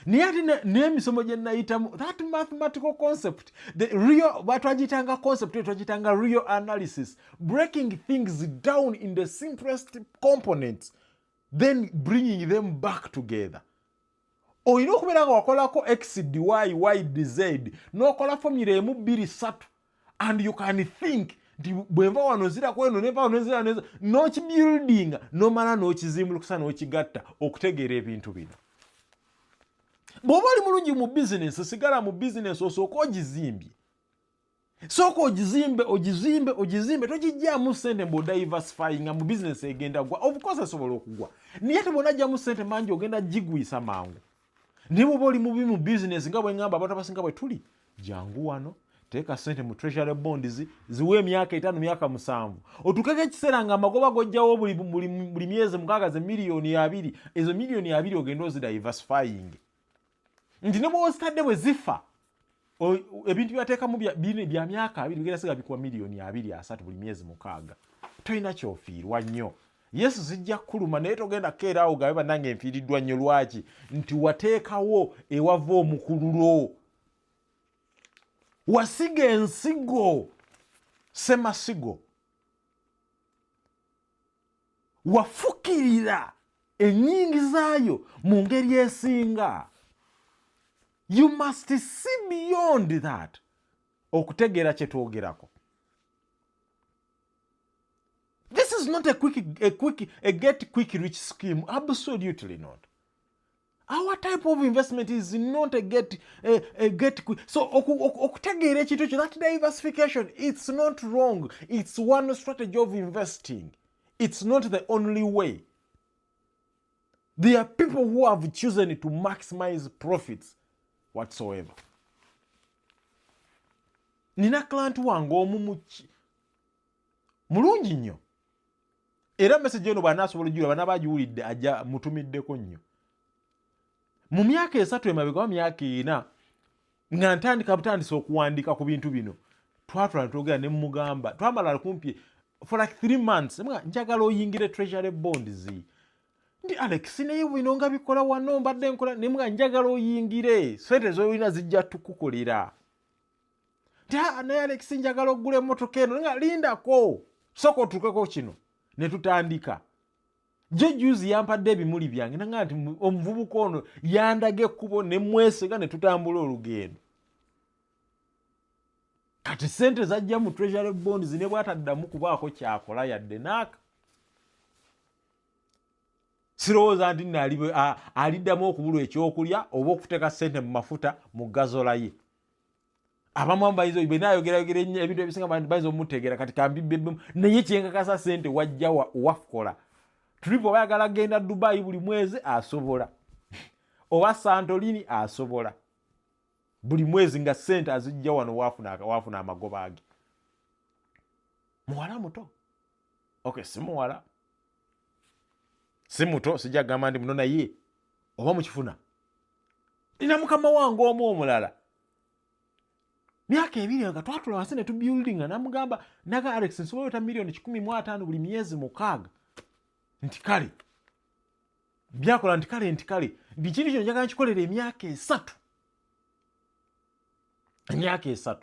N'emisomo gye nayitamu, that mathematical concept, the real, batwagitanga concept, twagitanga real analysis, breaking things down in the simplest components, then bringing them back together. olina okubeera nga wakolako x dy y z n'okola formula emu 2 3 and you can think nti bwenva wano nzira kweno neva wano nzira n'okibuildinga n'omala n'okizimbulukusa n'okigatta okutegeera ebintu bino. Bw'oba oli mulungi mu bizinesi sigala mu bizinesi osooka ogizimbye. Sooka ogizimbe togijjaamu ssente mb'odiversifyinga mu bizinesi egenda gwa. Of course esobola okugwa. Naye tebonajjamu ssente mangi ogenda gigwisa mangu. Naye bw'oba oli mubi mu bizinesi nga bwe ngamba abantu abasinga bwe tuli, jangu wano teeka ssente mu Treasury Bonds ziwe emyaka 5 myaka 7. Otukeke ekiseera nga amagoba gojjawo buli myezi 6 ze miliyoni 2. Ezo miliyoni 2 ogenda ozidiversifying. Nti ne bw'ozitadde bwe zifa ebintu byateekamu bya myaka 2 bigenda siga bikuwa miliyoni 2 3 buli myezi 6. Tolina kyofiirwa nnyo. Yesu zijja kuluma naye togenda keera awo gabe bannange nfiiriddwa nnyo. Lwaki? Nti wateekawo ewava omukululo. Wasiga ensigo semasigo. Wafukirira ennyingi zaayo mu ngeri esinga. You must see beyond that. Okutegeera kye twogerako. This is not a get quick rich scheme. Absolutely not. Our type of investment is not a get quick. So okutegeera ekintu ekyo, that diversification, it's not wrong. It's one strategy of investing. It's not the only way. There are people who have chosen to maximize profits whatsoever. Nina client wange omu mulungi nnyo. Era message eno bw'anaasobola ojjula bana bagiwulidde ajja mutumiddeko nnyo. Mu myaka 3 emabega wa myaka 4 nga ntandika butandisa okuwandika ku bintu bino, twatula twogera ne mugamba twamala kumpi for like 3 months njagala oyingire Treasury Bonds. Ndi Alex naye bino nga bikola wano mbadde nkola ne njagala oyingire sente z'olina zijja tukukolera. Naye Alex njagala ogula emmotoka eno nga lindako soko otukeko kino ne tutandika. Juzi yampadde ebimuli byange nanga nti omuvubuka ono yandage ekkubo ne mwesiga ne tutambula olugendo. Kati sente zajja mu Treasury Bonds ne bw'ataddamu kubaako kyakola yadde naaka. Sirowooza nti aliddamu okubulwa ekyokulya oba okuteeka sente mu mafuta mu gazola ye. Abamu bayizo benayogera nnyo ebintu ebisinga bayizo omutegeera kati kambibbemu naye kyenkakasa sente wajja wafukola. Tulipo bayagala genda Dubai buli mwezi asobola. Oba Santorini asobola. Buli mwezi nga sente azijja wano wafuna amagoba age. Muwala muto. Okay, si muwala. Si muto sijja gamba ndi muno naye oba mukifuna. Nina mukama wange omu omulala. Myaka 2 nga twatula wansi ne tubuildinga namugamba naga Alex nsobola ota miliyoni 15 buli myezi 6. Nti kale byakola nti kale ndi kintu kino njagala nkikolera emyaka 3. Emyaka 3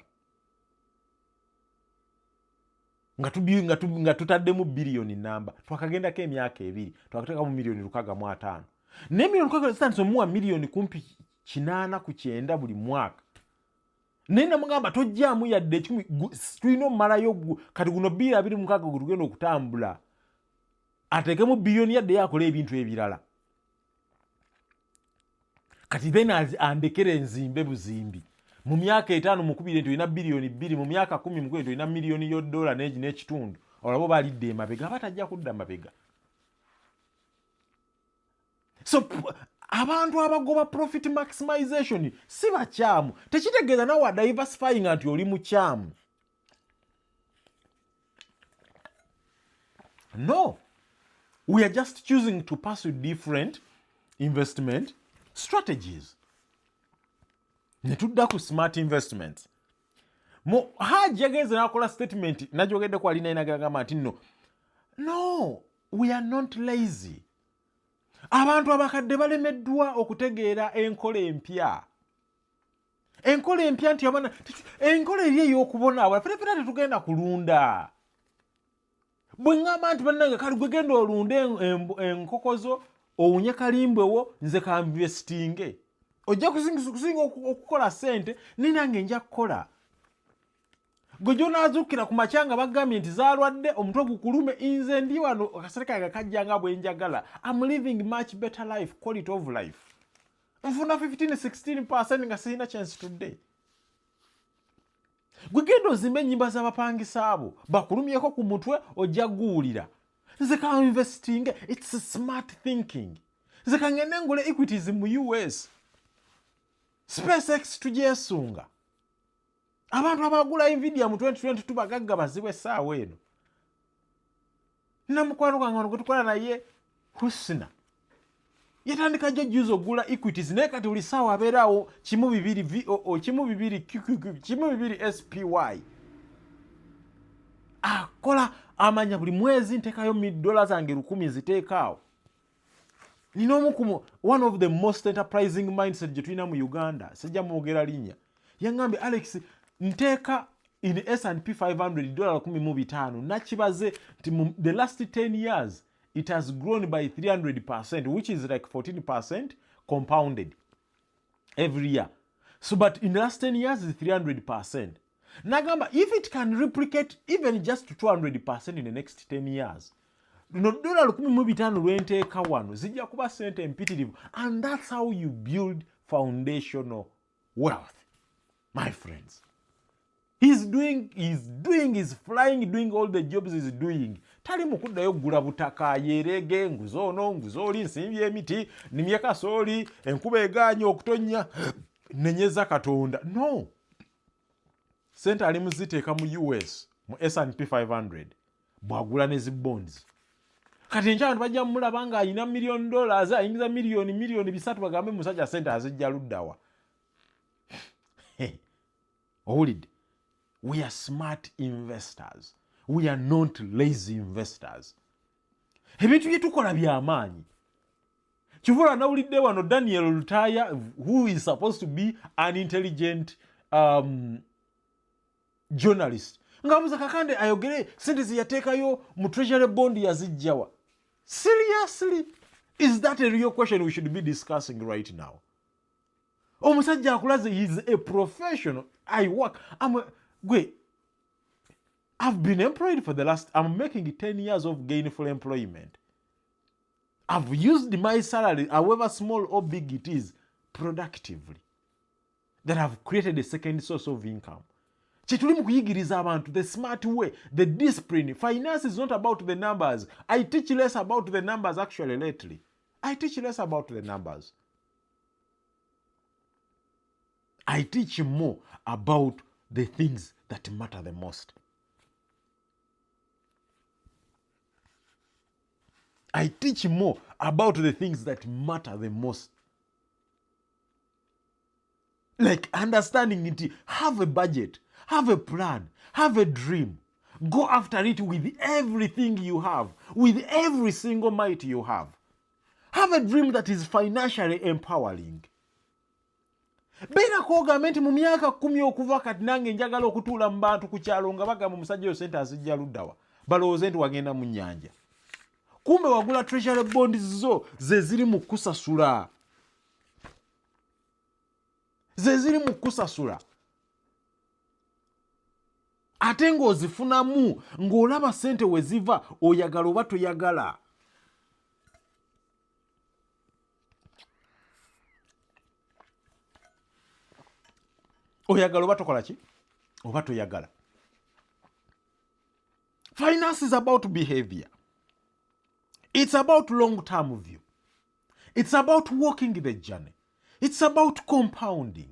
nga tutaddemu biliyoni namba twakagendako emyaka 2 twakateekamu miliyoni 65. Ne miliyoni 65 omuwa miliyoni kumpi 8 ku 9 buli mwaka. Naye namugamba tojjaamu yadde 10 tulina omumalayo kati guno 226 gutugenda okutambula. Atekemu biliyoni yadde yakola ebintu ebirala. Kati then andekere nzimbe buzimbi. Mu myaka 5 mukubire nti olina biliyoni 2, mu myaka 10 mukubire nti olina miliyoni $1 n'ekitundu. Olabo balidde emabega batajja kudda mabega. So abantu abagoba profit maximization si bakyamu. Tekitegeeza nawe diversifying nti oli mukyamu. No. We are just choosing to pursue different investment strategies. Netudda ku smart investments. Hajji yagenze nakola statement najogedde ku alina inagagamba nti no, we are not lazy. Abantu abakadde balemeddwa okutegeera enkola empya. Enkola empya nti abana enkola eri ey'okubonaabona fera tetugenda kulunda. Bwe ngamba nti bannange kali gwe genda olunde enkokozo owunye kalimbwewo nze ka investinge. ojja kusinga okukola ssente ninange nja kukola. Gwe gy'onaazuukira ku makya nga bagambye nti zaalwadde omutwe gukulume, nze ndi wano akasente kange kajja nga bwe njagala. I'm living much better life, quality of life. Nfuna 15-16% nga sirina chance today. Gwe genda ozimba ennyimba z'abapangisa abo bakulumyeko ku mutwe ojja guwulira. Nze ka investing, it's smart thinking. Nze ka ngende ngule equities mu US. SpaceX tugyesunga. Abantu abagula Nvidia mu 2022 bagagga bazibwe essaawa eno. Namukwano gwange wano gwe tukola naye Husna. Yatandika jjo juzi ogula equities naye kati buli ssaawa abeeraawo kimu bibiri VOO, kimu bibiri QQQ, kimu bibiri SPY. Akola amanya buli mwezi nteekayo $1,000 zange 1,000 ziteekaawo. Nina omukumu, one of the most enterprising mindset gye tulina mu Uganda, sijja mwogera linnya. Yangambye Alex, nteeka in S&P 500 $15,000. Nakibaze nti the last 10 years it has grown by 300%, which is like 14% compounded every year. So, but in the last 10 years is 300%. Nagamba, if it can replicate even just 200% in the next 10 years, $15,000 lwenteeka wano zijja kuba sente empitirivu, and that's how you build foundational wealth, my friends. He's flying, doing all the jobs he's doing. Tali mukuddayo gula butaka yerege nguzo ono nguzo oli nsimbye emiti nimye kasooli enkuba eganye okutonya nenyeza Katonda. No. Sente ali muziteeka mu US mu S&P 500 bwagula ne zi bonds. Kati enkyalo bajja mulaba nga ayina $1 million, ayingiza miliyoni 300 bagambe musajja sente azijja luddawa. Owulidde? We are smart investors. We are not lazy investors. Ebintu bye tukola by'amaanyi. Kivula nawulidde wano Daniel Lutaya, who is supposed to be an intelligent journalist. Ngabuza kakande ayogere sente ziyateekayo mu Treasury Bond yazijjawa. Seriously? Is that a real question we should be discussing right now? Omusajja akulaze, he's a professional. I've been employed for I'm making 10 years of gainful employment. I've used my salary, however small or big it is, productively. That I've created a second source of income. Kyetuli mu kuyigiriza abantu, the smart way, the discipline. Finance is not about the numbers. I teach less about the numbers actually lately. I teach less about the numbers. I teach more about the things that matter the most. I teach more about the things that matter the most. Like understanding it, have a budget, have a plan, have a dream. Go after it with everything you have, with every single might you have. Have a dream that is financially empowering. Beera kwogamba nti mu myaka 10 okuva kati nange njagala okutuula mu bantu ku kyalo nga bagamba omusajja yo sente azijja luddawa, balowooze nti wagenda mu nnyanja. Kumbe wagula Treasury Bonds zo ze ziri mu kusasula. Ze ziri mu kusasula. Ate ng'ozifunamu ng'olaba sente we ziva oyagala oba toyagala. Oyagala oba tokola ki? Oba toyagala. Finance is about behavior. It's about long-term view. It's about walking the journey. It's about compounding.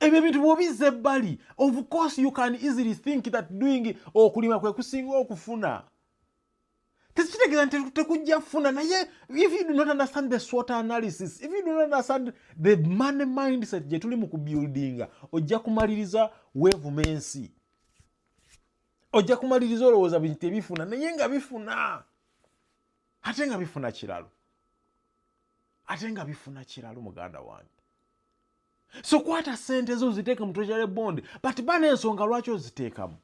Ebyo bintu bw'obizza ebbali, of course you can easily think that doing okulima kwe kusinga okufuna. Tekitegeeza nti tekujja kufuna naye if you do not understand the SWOT analysis, if you do not understand the money mindset gye tuli mu kubuildinga, ojja kumaliriza weevumensi. Ojja kumaliriza olowooza bintu tebifuna naye nga bifuna. Ate nga bifuna kiralo. Ate nga bifuna kiralo muganda wange. So kwata sente zo ziteeka mu Treasury Bond, but bana ensonga lwaki oziteekamu.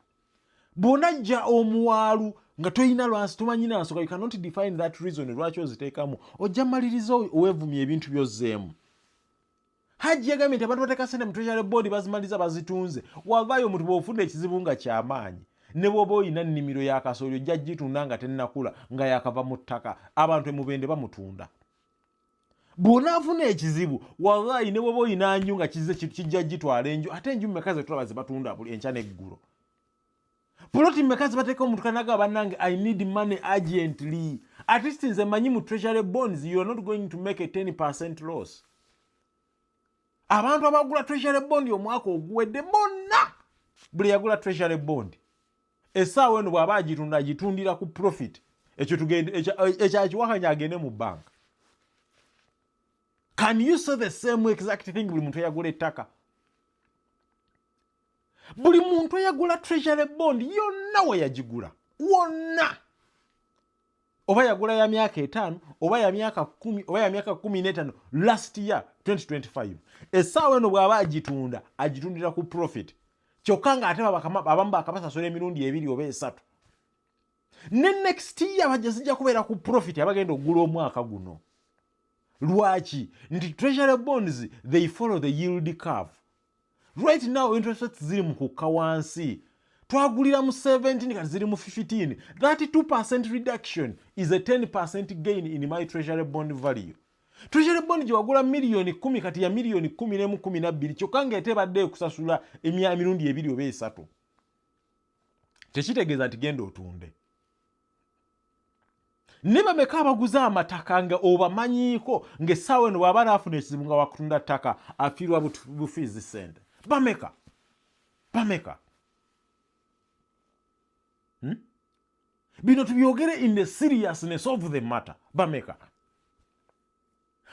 Bw'onajja omuwaalu nga toyina lwansi tomanyi nansonga, you cannot define that reason lwaki oziteekamu. Ojja maliriza oweevumya ebintu by'ozzeemu. Hajji yagambye nti abantu bateeka ssente mu treasury board bazimaliza bazitunze. Wavaayo omuntu bw'ofuna ekizibu nga ky'amaanyi ne bw'oba oyina nnimiro ya kasooli ojja gitunda nga tennakula nga yakava mu ttaka abantu emubende bamutunda. Bw'onaafuna ekizibu wavaayi ne bw'oba oyina nju nga kijja gitwala enju ate enju mmeka ze tulaba ze batunda buli enkya n'eggulo. Puloti mmeka ze bateeka omuntu kanaga bannange I need money urgently. At least nze manyi mu treasury bonds you are not going to make a 10% loss. Abantu abagula treasury bond omwaka oguwedde bonna buli yagula treasury bond essaawa eno bw'aba agitunda agitundira ku profit ekyo akiwakanya agende mu banka. Can you say the same exact thing buli muntu eyagula ettaka? Buli muntu eyagula treasury bond yonna we yagigula wonna oba yagula ya myaka 5 oba ya myaka 10 oba ya myaka 15 last year 2025 essaawa eno bw'aba agitunda agitundira ku profit kyokka nga ate abamu bakabasasula emirundi 2 oba 3 ne next year bajja zijja kubeera ku profit abagenda okugula omwaka guno. Lwaki? Nti treasury bonds they follow the yield curve. Right now interest rates ziri mu kukka wansi. Twagulira mu 17 kati ziri mu 15. That 2% reduction is a 10% gain in my treasury bond value. Treasury bond gye wagula miliyoni 10 kati ya miliyoni 10 kyokka ng'etebadde okusasula emirundi 2 oba 3. Tekitegeeza nti genda otunde. Ne bameka abaguza amataka nga obamanyiiko ng'essaawa eno bw'aba naafuna ekizibu nga wakutunda ttaka afiirwa bufiizi ssente. Bameka. Bino tubyogere in the seriousness of the matter. Bameka.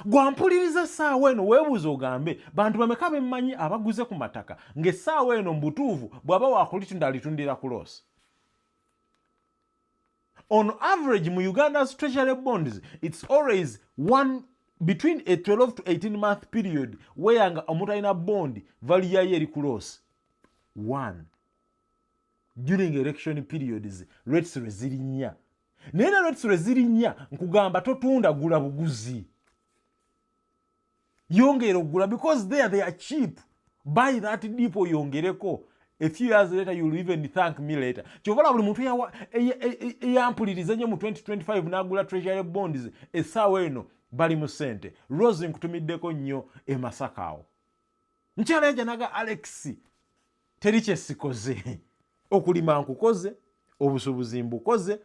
Gwampuliriza essaawa eno weebuuza ogambe bantu bameka bemmanyi abaguze ku mataka ng'essaawa eno mu butuufu bw'aba waakulitunda alitundira ku loss. On average mu Uganda's treasury bonds it's always between a 12 to 18 month period where nga omuntu alina bond value yayo eri ku loss. 1 during election periods rates rezirinnya. Naye na rates rezirinnya nkugamba totunda gula buguzi. Yongera ogula because they are cheap. Buy that dip oyongereko. A few years later you'll even thank me later. Kyovala buli muntu eyampuliriza nnyo mu 2025 n'agula treasury bonds essaawa eno bali mu ssente. Rose nkutumiddeko nnyo e Masaka awo. Nkyala yajja naga Alex teri kye sikoze. Okulima nkukoze, obusubuzi mbukoze,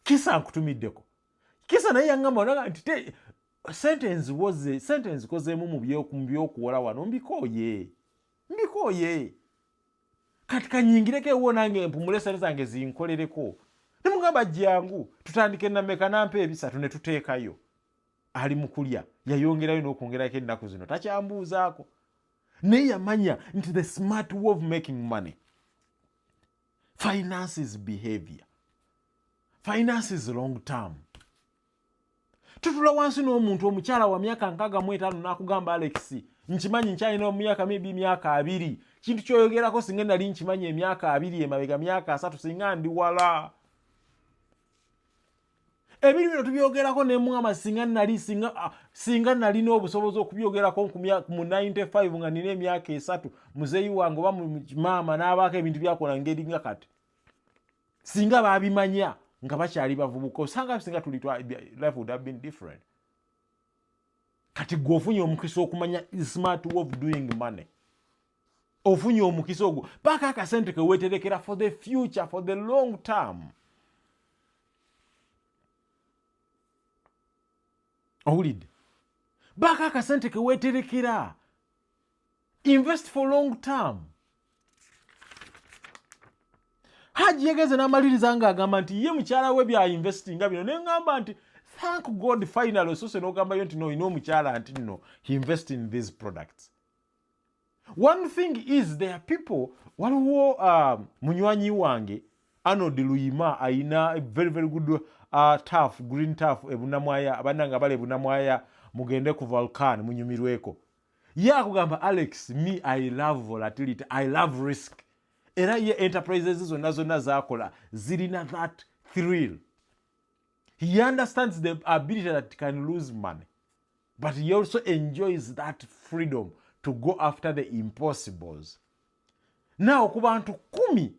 Kisa nkutumiddeko. Kisa naye yaŋŋamba naga nti sentence kozeemu mu byokuwola wano mbikooye. Kati kanyingireko ewo nange mpumule sente zange zinkolereko. Ne mugamba jjangu tutandike nameka nampa 3 ne tuteekayo. Ali mu kulya yayongerayo n'okwongerako ennaku zino takyambuuzaako. Naye yamanya nti the smart way of making money. Finance is behavior. Finance is long term. Tutula wansi n'omuntu omukyala wa myaka 65 n'akugamba Alex nkimanyi nkyalina myaka maybe myaka 2 kintu kyoyogerako singa nali nkimanyi emyaka 2 emabega myaka 3 singa ndi wala. Ebiri bino tubyogerako ne mwama singa nali n'obusobozi okubyogerako mu 95 nga nina emyaka 3 muzeeyi wange oba maama n'abaako ebintu byakola ngeri nga kati. Singa baabimanya nga bakyali bavubuka osanga singa life would have been different. Kati gwofunye omukisa okumanya smart way of doing money. Ofunye omukisa ogwo paka akasente ke weterekera for the future, for the long term. Owulidde? Baka akasente ke weterekera. Invest for long term. Hajji yageze n'amaliriza ng'agamba nti ye mukyala we bya investinga bino ne ngamba nti thank God finally osose n'ogambayo nti no ino omukyala nti no he invest in these products. One thing is there are people waliwo munywanyi wange Arnold Luyima ayina a very very good green turf ebunamwaya abannanga bale ebunamwaya mugende ku volcan munyumirweko. Ye akugamba Alex me I love volatility, I love risk. Era ye enterprises zonna zakola zirina that thrill. He understands the ability that can lose money. but he also enjoys that freedom to go after the impossibles. Now ku bantu 10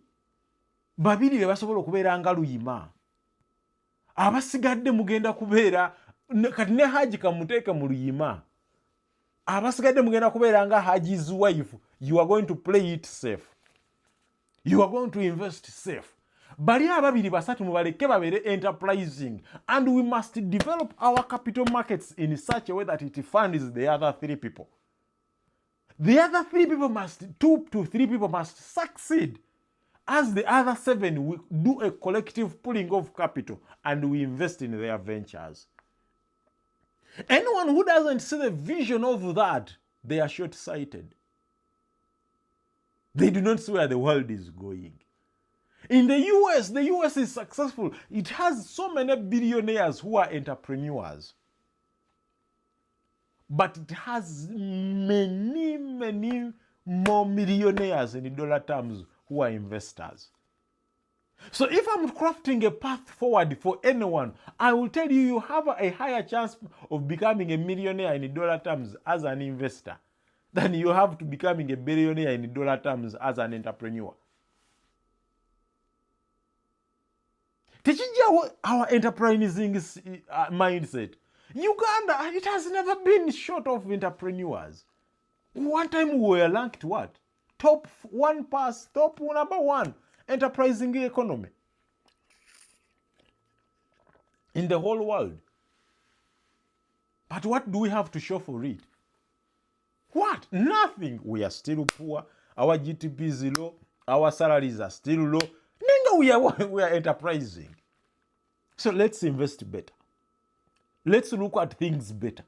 babiri be basobola okubeera nga Luyima, abasigadde mugenda kubeera kati ne Hajji kamuteeke mu Luyima, abasigadde mugenda kubeera nga Hajji's wife. You are going to play it safe, you are going to invest safe. Bali ababiri basatu mubaleke babere enterprising, and we must develop our capital markets in such a way that it funds the other 3 people. The other 3 people must, 2 to 3 people must succeed, as the other 7 we do a collective pooling of capital and we invest in their ventures. Anyone who doesn't see the vision of that, they are short-sighted. They do not see where the world is going. In the US is successful. It has so many billionaires who are entrepreneurs. But it has many, many more millionaires in dollar terms who are investors. So if I'm crafting a path forward for anyone, I will tell you, you have a higher chance of becoming a millionaire in dollar terms as an investor than you have to becoming a billionaire in dollar terms as an entrepreneur. Teaching our enterprising mindset. Uganda, it has never been short of entrepreneurs. One time we were ranked what? Top number 1 enterprising economy in the whole world. But what do we have to show for it? What? Nothing. We are still poor. Our GDP is low. Our salaries are still low. We are enterprising. So let's invest better. Let's look at things better.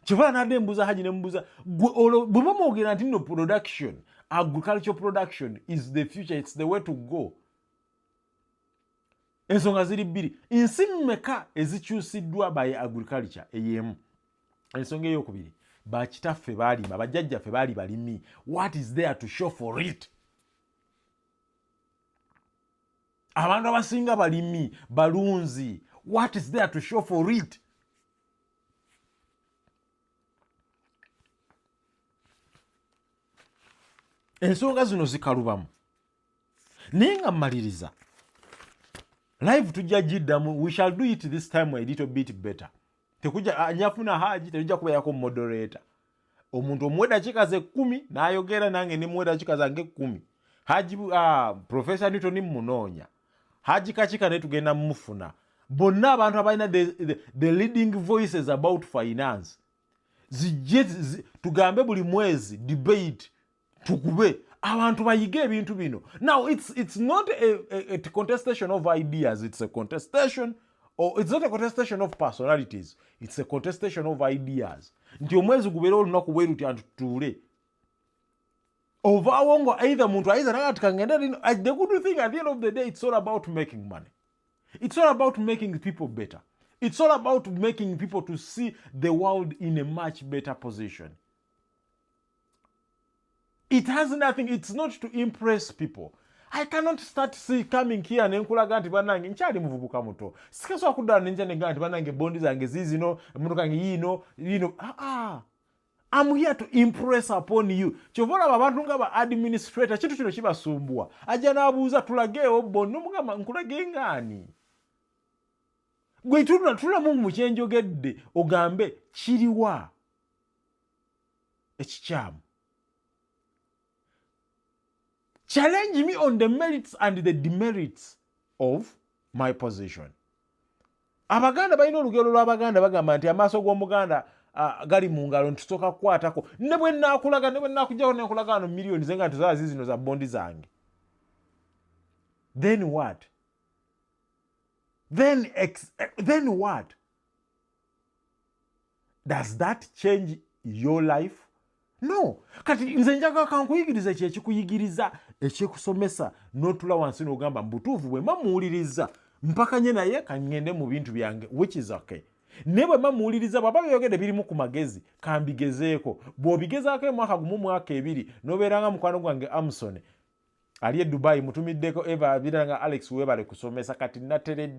Chivala nade mbuza Hajji ne mbuza bwema mwogera nti no production, agricultural production is the future, it's the way to go. Ensonga ziri bbiri. Ensi mmeka ezikyusiddwa by agriculture eyemu. Ensonga ey'okubiri, bakitaffe baalima, bajjajjaffe baali balimi. What is there to show for it? Abantu abasinga balimi, balunzi. What is there to show for it? Ensonga zino zikalubamu. Naye nga mmaliriza, live tujja giddamu, we shall do it this time a little bit better. Tekujja anyafuna Hajji, tujja kubeerako moderator. Omuntu omuwe dakiika ze 10 n'ayogera nange ne muwe dakiika zange 10. Hajji Professor Newton munoonya. Hajji Kakiika ne tugenda mufuna. Bonna abantu abalina the leading voices about finance. Tugambe buli mwezi debate tukube abantu bayige ebintu bino. Now it's not a contestation of ideas, it's a contestation, or it's not a contestation of personalities, it's a contestation of ideas. Nti omwezi gubeera olunaku bwe luti antutuule. Ovaawo ngo either muntu aiza nakati kangenda lino. The good thing at the end of the day, it's all about making money. It's all about making people better. It's all about making people to see the world in a much better position. It has nothing, it's not to impress people. I cannot start coming here and nkulaga nti banange nkyali muvubuka muto. Sikaso akudana ninja nenga nti banange bondi zange zizino, munuka ngi yino. I'm here to impress upon you. Chovola abantu nga ba administrator kitu kino kibasumbua. Ajja nabuuza tulageewo bondi mugamba nkulage ngani. Gwe tula mu mukyenjogedde ogambe kiriwa ekikyamu. Challenge me on the merits and the demerits of my position. Abaganda balina olugero lw'Abaganda bagamba nti amaaso g'Omuganda gali mu ngalo ntusooka kukwatako. Ne bwe nnaakulaga, ne bwe nnaakuggyako ne nkulaga wano miliyoni ze nga tuzaba zizino za bondi zange. Then what? Then what? Does that change your life? No. Kati nze njaga kankuyigiriza kyekikuyigiriza ekyekusomesa n'otula wansi n'ogamba mbutuufu bwe mamuwuliriza mpakanye naye kangende mu bintu byange, which is okay. Ne bwe mamuwuliriza bw'aba byogedde birimu ku magezi kambigezeeko. Bw'obigezaako emwaka gumu mwaka ebiri n'obeeranga mukwano gwange Amusone ali e Dubai mutumiddeko Eva abiranga Alex webale kusomesa kati nateredde.